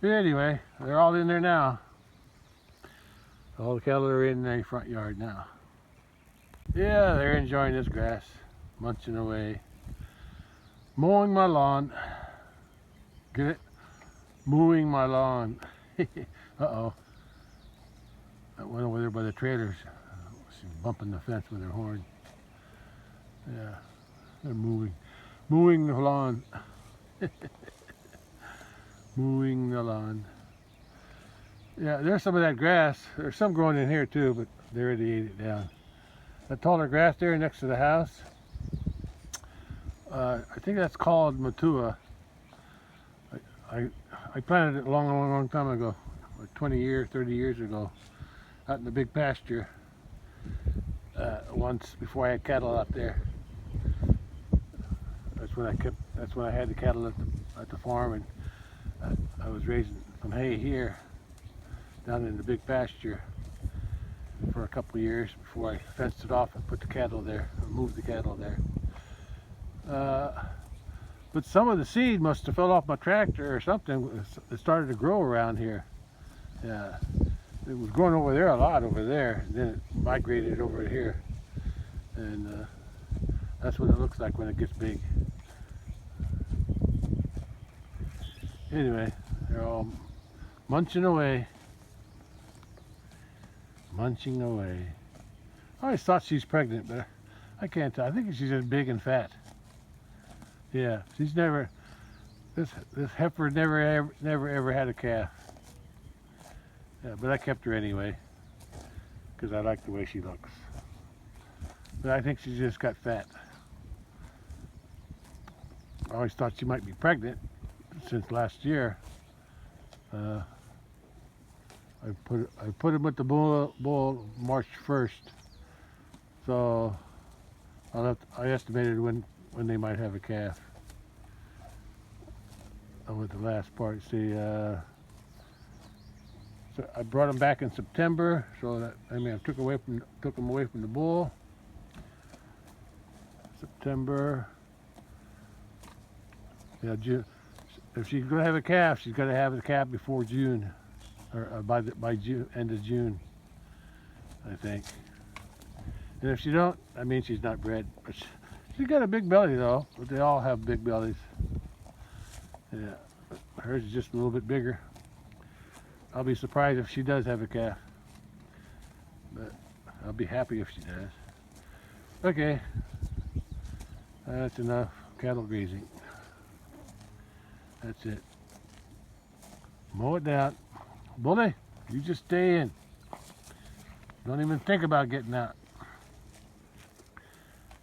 But anyway, they're all in there now. All the cattle are in the front yard now. Yeah, they're enjoying this grass, munching away. Mowing my lawn. Get it? Mowing my lawn. Uh-oh. That one over there by the trailers. She's bumping the fence with her horn. Yeah, they're mowing the lawn. Mowing the lawn. Yeah, there's some of that grass. There's some growing in here too, but they already ate it down. That taller grass there next to the house, I think that's called matua. I planted it a long time ago, like 20 years, 30 years ago, out in the big pasture. Once before I had cattle out there. That's when I had the cattle at the farm, and I was raising some hay here, down in the big pasture, for a couple of years before I fenced it off and put the cattle there, or moved the cattle there. But some of the seed must have fell off my tractor or something. It started to grow around here. Yeah, it was growing over there a lot over there, and then it migrated over here, and that's what it looks like when it gets big. Anyway, they're all munching away. munching away. I always thought she's pregnant, but I can't tell. I think she's just big and fat. Yeah, she's never. This heifer never ever had a calf. Yeah, but I kept her anyway because I like the way she looks. But I think she just got fat. I always thought she might be pregnant since last year. I put him with the bull March 1st, so I estimated when they might have a calf. With the last part, see, so I brought him back in September, so that I took him away from the bull. September. Yeah, June. If she's going to have a calf, she's going to have a calf before June, or by June, end of June, I think. And if she don't, I mean she's not bred. But she's got a big belly though. But they all have big bellies. Yeah, but hers is just a little bit bigger. I'll be surprised if she does have a calf, but I'll be happy if she does. Okay, that's enough cattle grazing. That's it. Mow it down. Bully, you just stay in. Don't even think about getting out.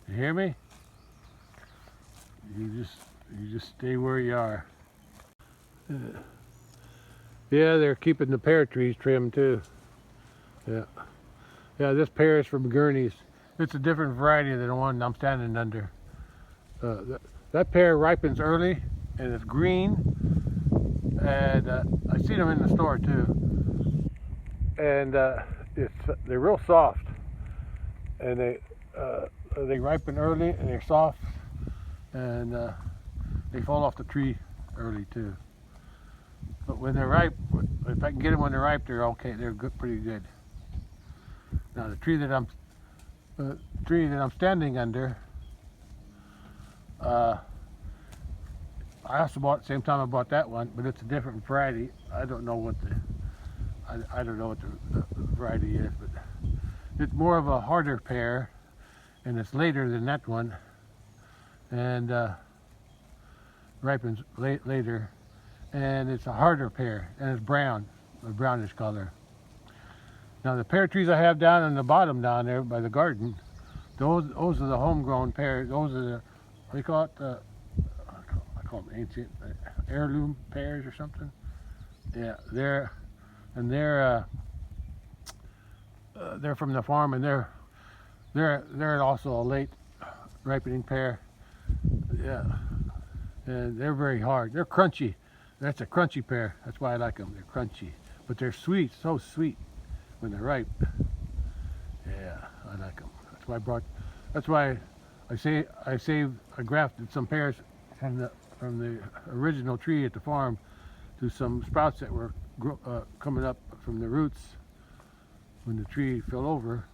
You hear me? You just stay where you are. Yeah, they're keeping the pear trees trimmed too. Yeah. Yeah, this pear is from Gurney's. It's a different variety than the one I'm standing under. That pear ripens early and it's green. And I seen them in the store too. And they're real soft. And they ripen early and they're soft. And they fall off the tree early too. But when they're ripe, if I can get them when they're ripe, they're okay. They're good, pretty good. Now the tree that I'm standing under, I also bought at the same time I bought that one, but it's a different variety. I don't know what the variety is, but it's more of a harder pear, and it's later than that one, and ripens later. And it's a harder pear, and it's brown, a brownish color. Now the pear trees I have down on the bottom down there by the garden, those are the homegrown pears. Those are the, what do you call it? I call them ancient heirloom pears or something. Yeah, they're from the farm, and they're also a late ripening pear. Yeah, and they're very hard. They're crunchy. That's a crunchy pear. That's why I like them. They're crunchy, but they're sweet, so sweet when they're ripe. Yeah, I like them. That's why I grafted some pears from the original tree at the farm to some sprouts that were coming up from the roots when the tree fell over.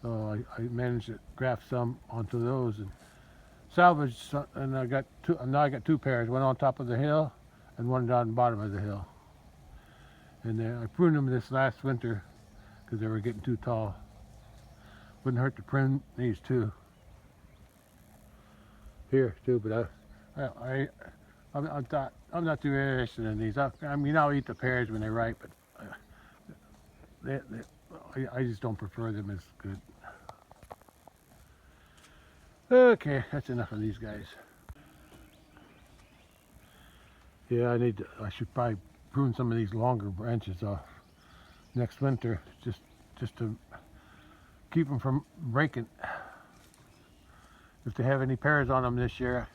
So I managed to graft some onto those and salvaged some, and now I got two pears, one on top of the hill and one down the bottom of the hill. And I pruned them this last winter because they were getting too tall. Wouldn't hurt to prune these too. Here too, but I'm not too interested in these. I mean, I'll eat the pears when they're ripe, but I just don't prefer them as good. Okay, that's enough of these guys. Yeah, I should probably prune some of these longer branches off next winter, just to keep them from breaking. If they have any pears on them this year,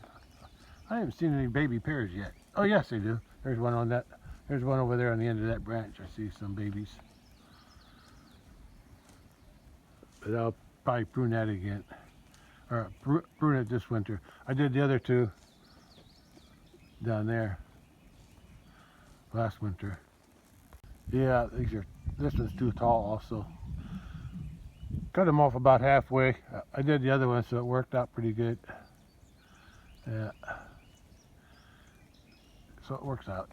I haven't seen any baby pears yet. Oh yes, they do. There's one on that. There's one over there on the end of that branch. I see some babies. But I'll probably prune that again, or prune it this winter. I did the other two down there last winter. Yeah, this one's too tall also. Cut them off about halfway. I did the other one, so it worked out pretty good. Yeah. So it works out.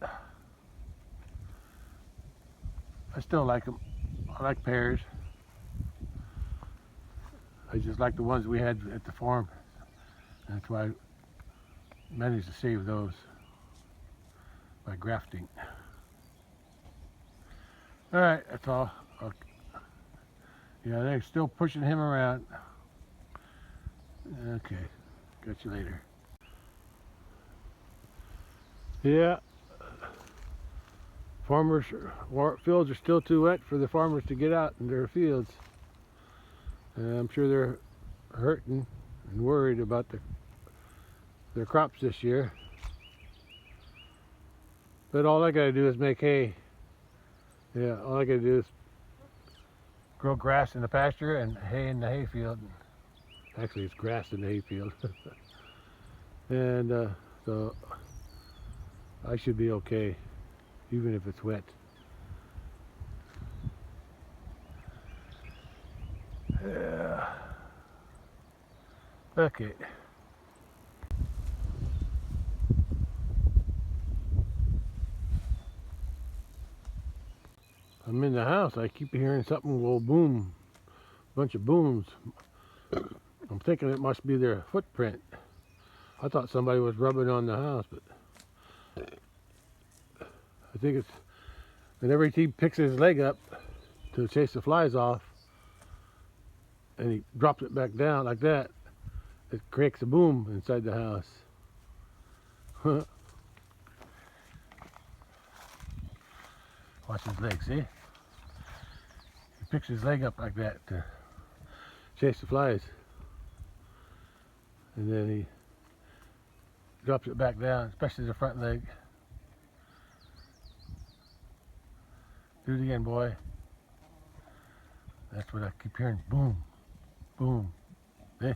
I still like them. I like pears. I just like the ones we had at the farm. That's why I managed to save those by grafting. All right, that's all. Okay. Yeah, they're still pushing him around. Okay, catch you later. Yeah, farmers' fields are still too wet for the farmers to get out in their fields. I'm sure they're hurting and worried about their crops this year. But all I gotta do is make hay. Yeah, all I gotta do is grow grass in the pasture and hay in the hayfield. Actually, it's grass in the hayfield. And so I should be okay, even if it's wet. Yeah. Okay. I'm in the house. I keep hearing something go boom. A bunch of booms. I'm thinking it must be their footprint. I thought somebody was rubbing on the house, but I think it's whenever he picks his leg up to chase the flies off and he drops it back down like that, it creates a boom inside the house. Watch his leg, see? He picks his leg up like that to chase the flies. And then he drops it back down, especially the front leg. Do it again, boy. That's what I keep hearing. Boom, boom. Eh?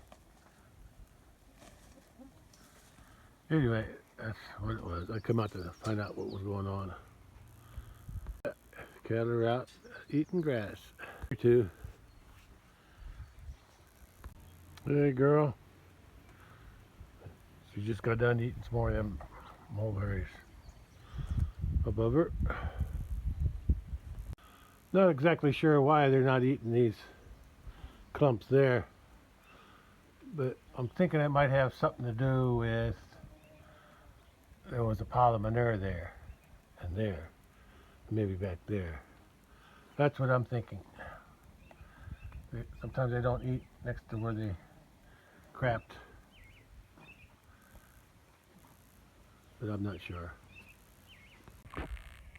Anyway, that's what it was. I come out to find out what was going on. Cattle are out eating grass. Here too. Hey girl. She just got done eating some more of them mulberries above her. Not exactly sure why they're not eating these clumps there, but I'm thinking it might have something to do with there was a pile of manure there and there, maybe back there. That's what I'm thinking. Sometimes they don't eat next to where they crapped, but I'm not sure.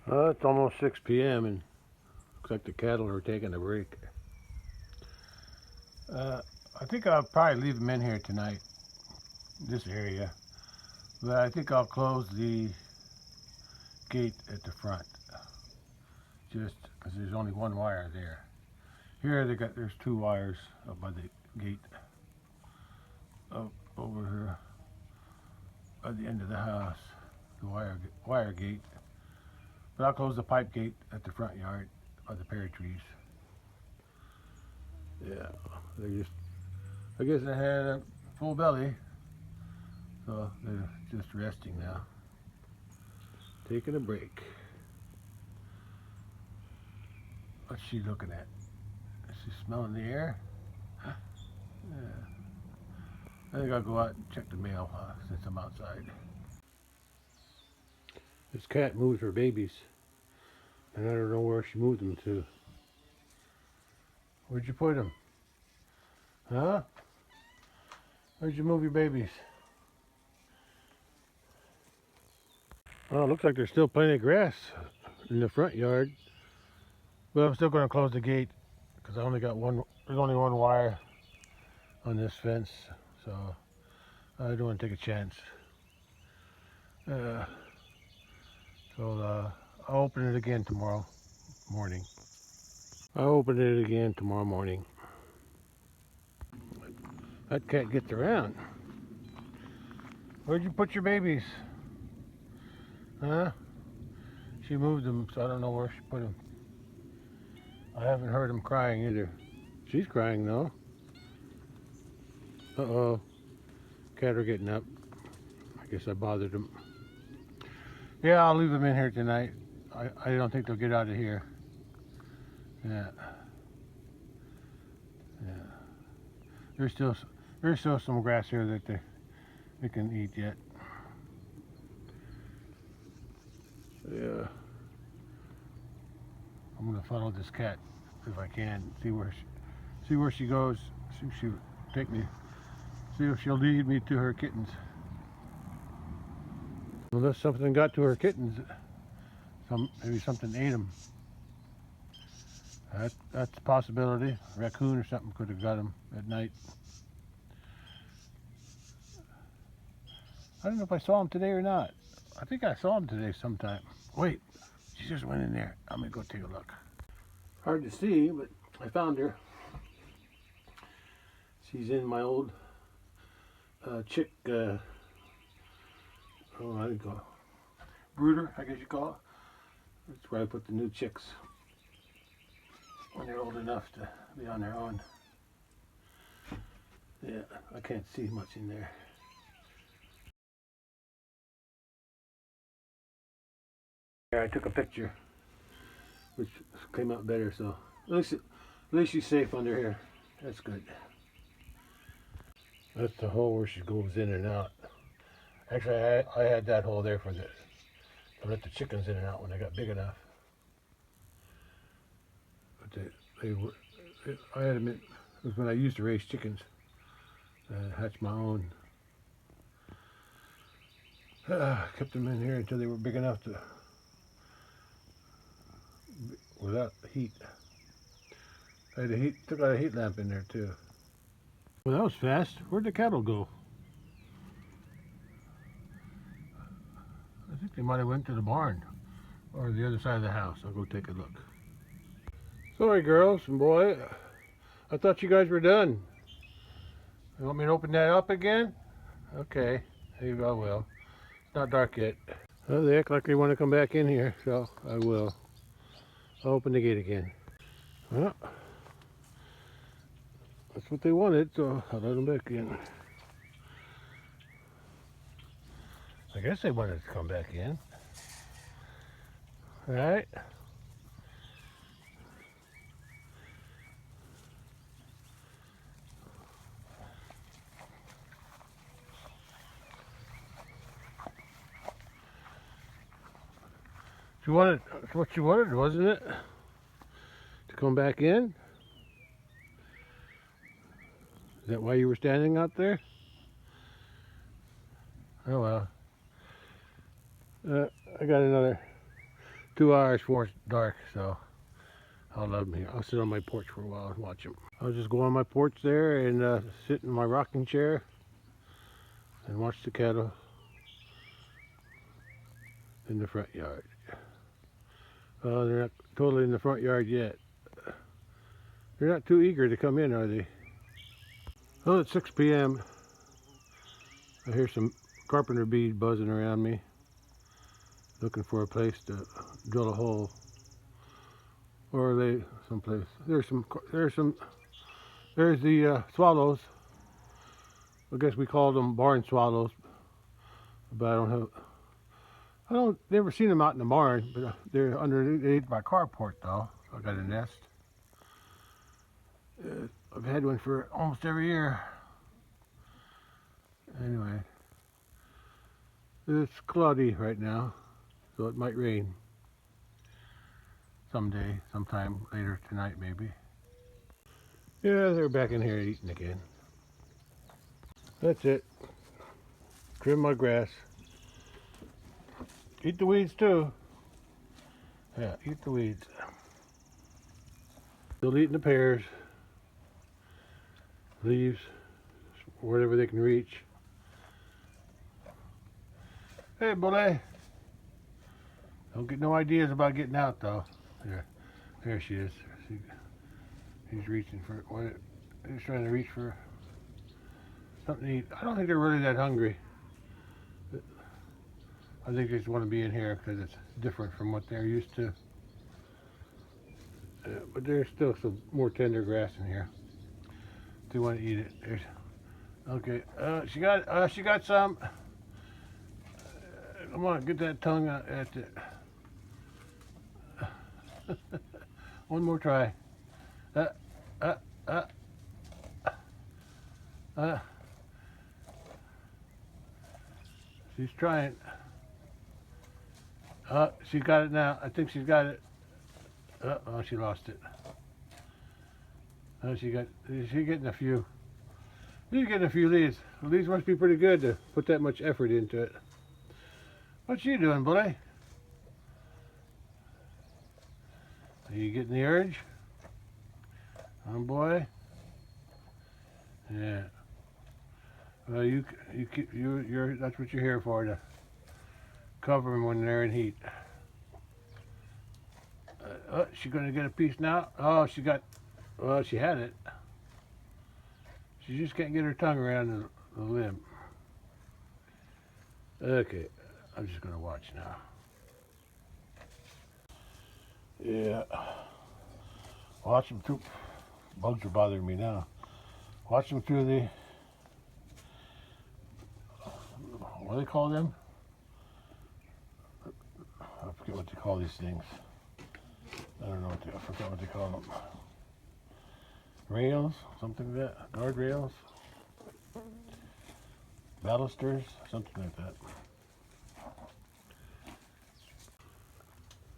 It's almost 6 p.m. and looks like the cattle are taking a break. I think I'll probably leave them in here tonight, this area, but I think I'll close the gate at the front, just because there's only one wire there. Here there's 2 wires up by the gate, up over here by the end of the house, the wire gate. But I'll close the pipe gate at the front yard by the pear trees. Yeah, I guess they had a full belly, so they're just resting now, taking a break. What's she looking at? Is she smelling the air? Yeah. I think I'll go out and check the mail since I'm outside. This cat moves her babies, and I don't know where she moved them to. Where'd you put them? Huh? Where'd you move your babies? Well, it looks like there's still plenty of grass in the front yard, but I'm still going to close the gate because I only got there's only one wire on this fence, so I don't want to take a chance. So I'll open it again tomorrow morning. I'll open it again tomorrow morning. That cat gets around. Where'd you put your babies? Huh? She moved them, so I don't know where she put them. I haven't heard them crying either. She's crying though. Uh-oh. Cat are getting up. I guess I bothered them. Yeah, I'll leave them in here tonight. I don't think they'll get out of here. Yeah. Yeah. There's still some grass here that they can eat yet. Yeah. I'm gonna follow this cat if I can. See where she goes. See if she'll take me. See if she'll lead me to her kittens. Unless something got to her kittens, maybe something ate them. That's a possibility. A raccoon or something could have got them at night. I don't know if I saw him today or not. I think I saw him today sometime. Wait, she just went in there. I'm gonna go take a look. Hard to see, but I found her. She's in my old chick, I think brooder, I guess you call it. That's where I put the new chicks when they're old enough to be on their own. Yeah, I can't see much in there. I took a picture, which came out better, so at least she's safe under here. That's good. That's the hole where she goes in and out. Actually, I had that hole there to let the chickens in and out when they got big enough. But I had them in, it was when I used to raise chickens. Hatch my own. Kept them in here until they were big enough to, without heat. I had took out a heat lamp in there too. Well, that was fast. Where'd the cattle go? I think they might have went to the barn or the other side of the house. I'll go take a look. Sorry, girls and boy. I thought you guys were done. You want me to open that up again? Okay, maybe I will. It's not dark yet. Well, they act like they want to come back in here, so I will. I'll open the gate again. Well, that's what they wanted, so I'll let them back in. I guess they wanted to come back in. All right. That's what you wanted, wasn't it? To come back in? Is that why you were standing out there? Oh well. I got another 2 hours before it's dark, so I'll let them here. I'll sit on my porch for a while and watch them. I'll just go on my porch there and sit in my rocking chair and watch the cattle in the front yard. They're not totally in the front yard yet. They're not too eager to come in, are they? Well, it's 6 p.m. I hear some carpenter bees buzzing around me, looking for a place to drill a hole. Or are they someplace? There's the swallows. I guess we call them barn swallows, but never seen them out in the barn, but they're underneath my carport though. I got a nest. I've had one for almost every year. Anyway, it's cloudy right now, so it might rain someday, sometime later tonight maybe. Yeah, they're back in here eating again. That's it. Trim my grass. Eat the weeds too. Yeah, eat the weeds. Still eating the pears, leaves, whatever they can reach. Hey, bully. Don't get no ideas about getting out though. There she is. He's reaching for what? He's trying to reach for something to eat. I don't think they're really that hungry. I think they just want to be in here because it's different from what they're used to. But there's still some more tender grass in here. They want to eat it. Okay. She got some. Come on, get that tongue out at it. One more try. Uh, she's trying. She got it now. I think she's got it. Oh, she lost it. Oh, she's getting a few. She's getting a few leads. The leads must be pretty good to put that much effort into it. What's she doing, boy? Are you getting the urge? Boy? Yeah. Well, you're that's what you're here for, to cover them when they're in heat. She's gonna get a piece now. Oh, well, she had it. She just can't get her tongue around the limb. Okay, I'm just gonna watch now. Yeah. Watch them through. Bugs are bothering me now. Watch them through the. What do they call them? I forget what they call these things. I don't know I forgot what they call them. Rails, something like that. Guard rails. Balusters, something like that.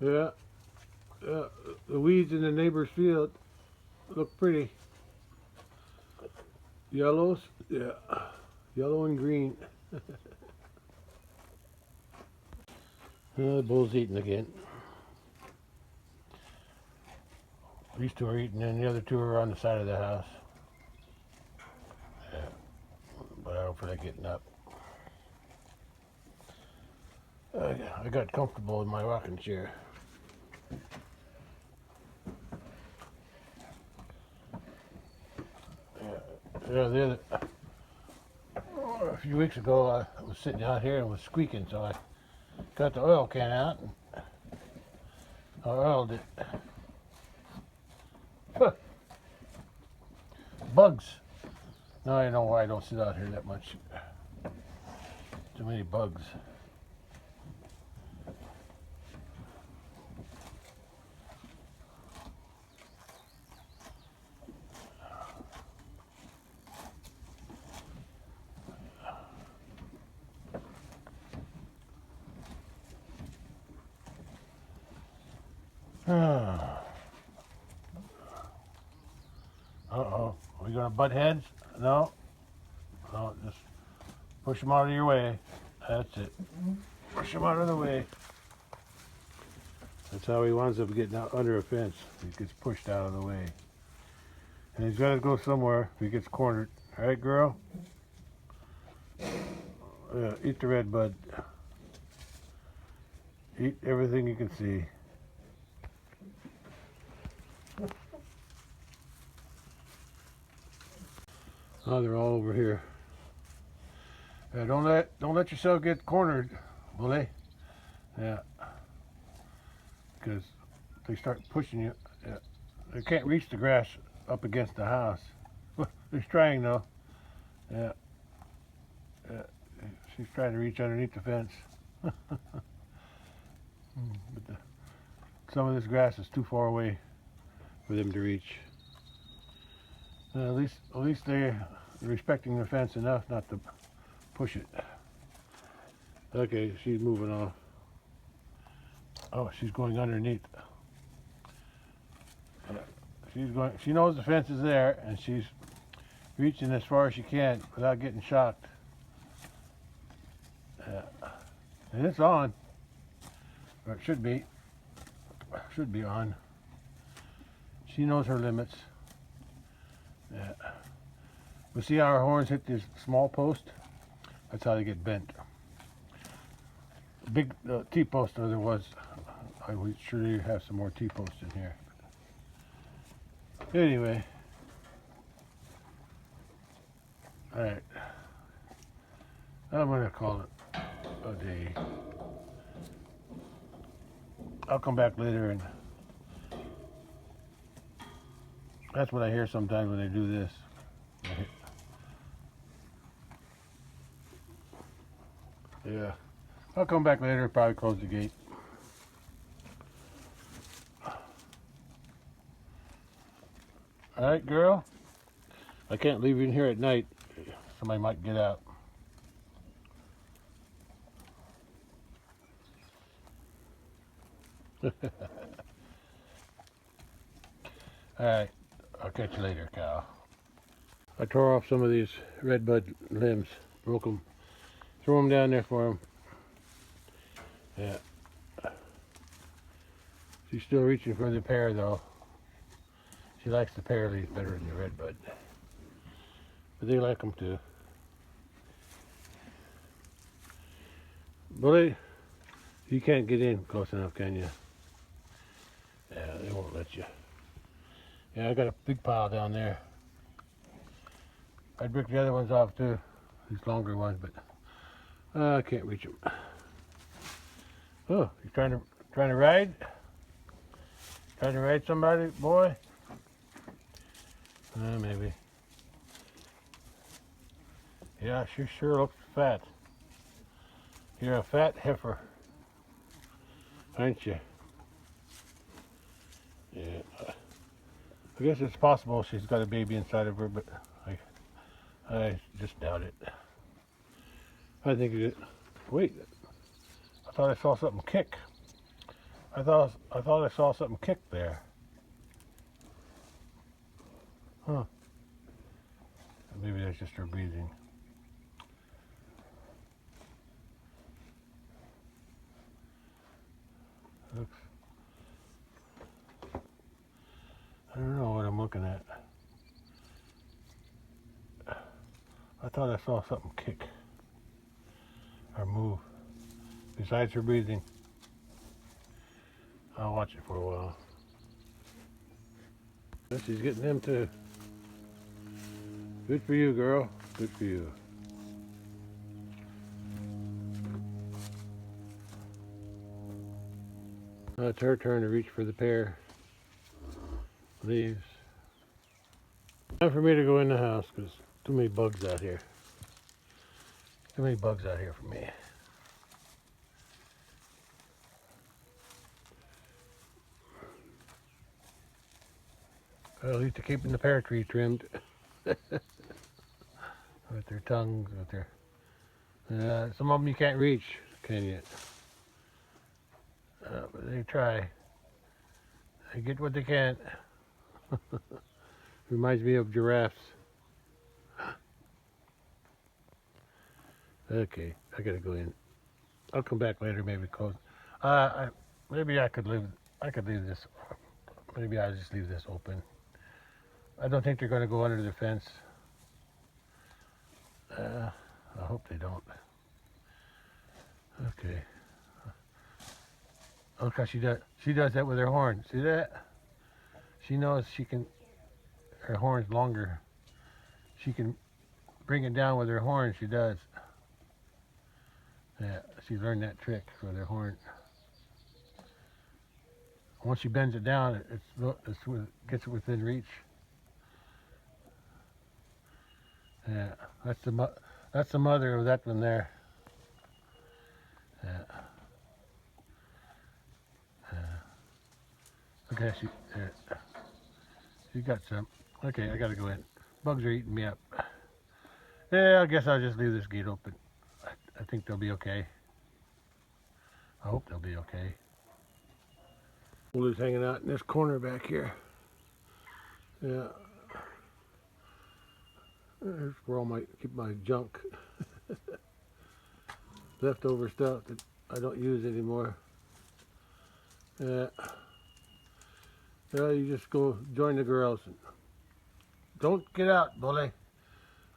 Yeah. The weeds in the neighbor's field look pretty. Yellows, yeah. Yellow and green. The bull's eating again. These two are eating and the other two are on the side of the house. Yeah. But I don't feel like getting up. I got comfortable in my rocking chair. Yeah, a few weeks ago I was sitting out here and it was squeaking, so I got the oil can out and I oiled it. Bugs. Now I know why I don't sit out here that much. Too many bugs. Uh-oh. Are we going to butt heads? No. No, just push them out of your way. That's it. Push them out of the way. That's how he winds up getting out under a fence. He gets pushed out of the way. And he's got to go somewhere if he gets cornered. All right, girl? Eat the red bud. Eat everything you can see. Oh, they're all over here. Yeah, don't let yourself get cornered, bully. Yeah, because they start pushing you. Yeah. They can't reach the grass up against the house. They're trying though. Yeah. Yeah. She's trying to reach underneath the fence. But some of this grass is too far away for them to reach. At least they're respecting the fence enough not to push it. Okay, she's moving off. Oh, she's going underneath. She knows the fence is there, and she's reaching as far as she can without getting shocked. And it's on. Or it should be. Should be on. She knows her limits. Yeah. We see how our horns hit this small post? That's how they get bent. Big T-post there was. I would sure have some more T-posts in here. Anyway. Alright. I'm going to call it a day. I'll come back later and that's what I hear sometimes when they do this. Yeah. I'll come back later, probably close the gate. Alright, girl. I can't leave you in here at night. somebody might get out. Alright, I'll catch you later, Cal. I tore off some of these redbud limbs, broke them, threw them down there for him. Yeah. She's still reaching for the pear though. She likes the pear leaves better than the redbud. But they like them too. Bully, you can't get in close enough, can you? Yeah, they won't let you. Yeah, I got a big pile down there. I'd break the other ones off too, these longer ones, but I can't reach them. Oh, you trying to ride? Trying to ride somebody, boy? Maybe. Yeah, she sure looks fat. You're a fat heifer, aren't you? Yeah. I guess it's possible she's got a baby inside of her, but I just doubt it. I think it. Wait, I thought I saw something kick. I thought I saw something kick there. Huh? Maybe that's just her breathing. Looks. I don't know what I'm looking at. I thought I saw something kick or move besides her breathing. I'll watch it for a while. She's getting them too. Good for you, girl. Good for you. It's her turn to reach for the pear leaves. Time for me to go in the house because too many bugs out here. Too many bugs out here for me. Well, at least they're keeping the pear tree trimmed. With their tongues, with their... some of them you can't reach, can you? But they try. They get what they can. Reminds me of giraffes. Okay, I gotta go in. I'll come back later, maybe close. Maybe I could leave this. Maybe I'll just leave this open. I don't think they're gonna go under the fence. I hope they don't. Okay. Look how she does that with her horn. See that? She knows she can. Her horn's longer. She can bring it down with her horn. She does. Yeah, she learned that trick with her horn. Once she bends it down, it gets within reach. Yeah, that's the mother of that one there. Yeah. Okay, she got some. Okay, I gotta go in. Bugs are eating me up. Yeah, I guess I'll just leave this gate open. I think they'll be okay. I hope they'll be okay. Blue's hanging out in this corner back here. Yeah. There's where all keep my junk. Leftover stuff that I don't use anymore. Yeah. Well, you just go join the girls. Don't get out, bully.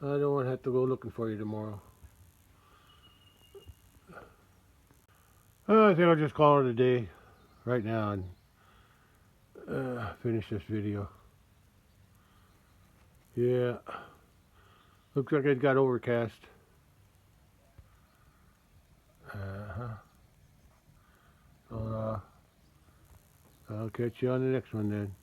I don't want to have to go looking for you tomorrow. I think I'll just call it a day right now and finish this video. Yeah. Looks like it got overcast. So, I'll catch you on the next one then.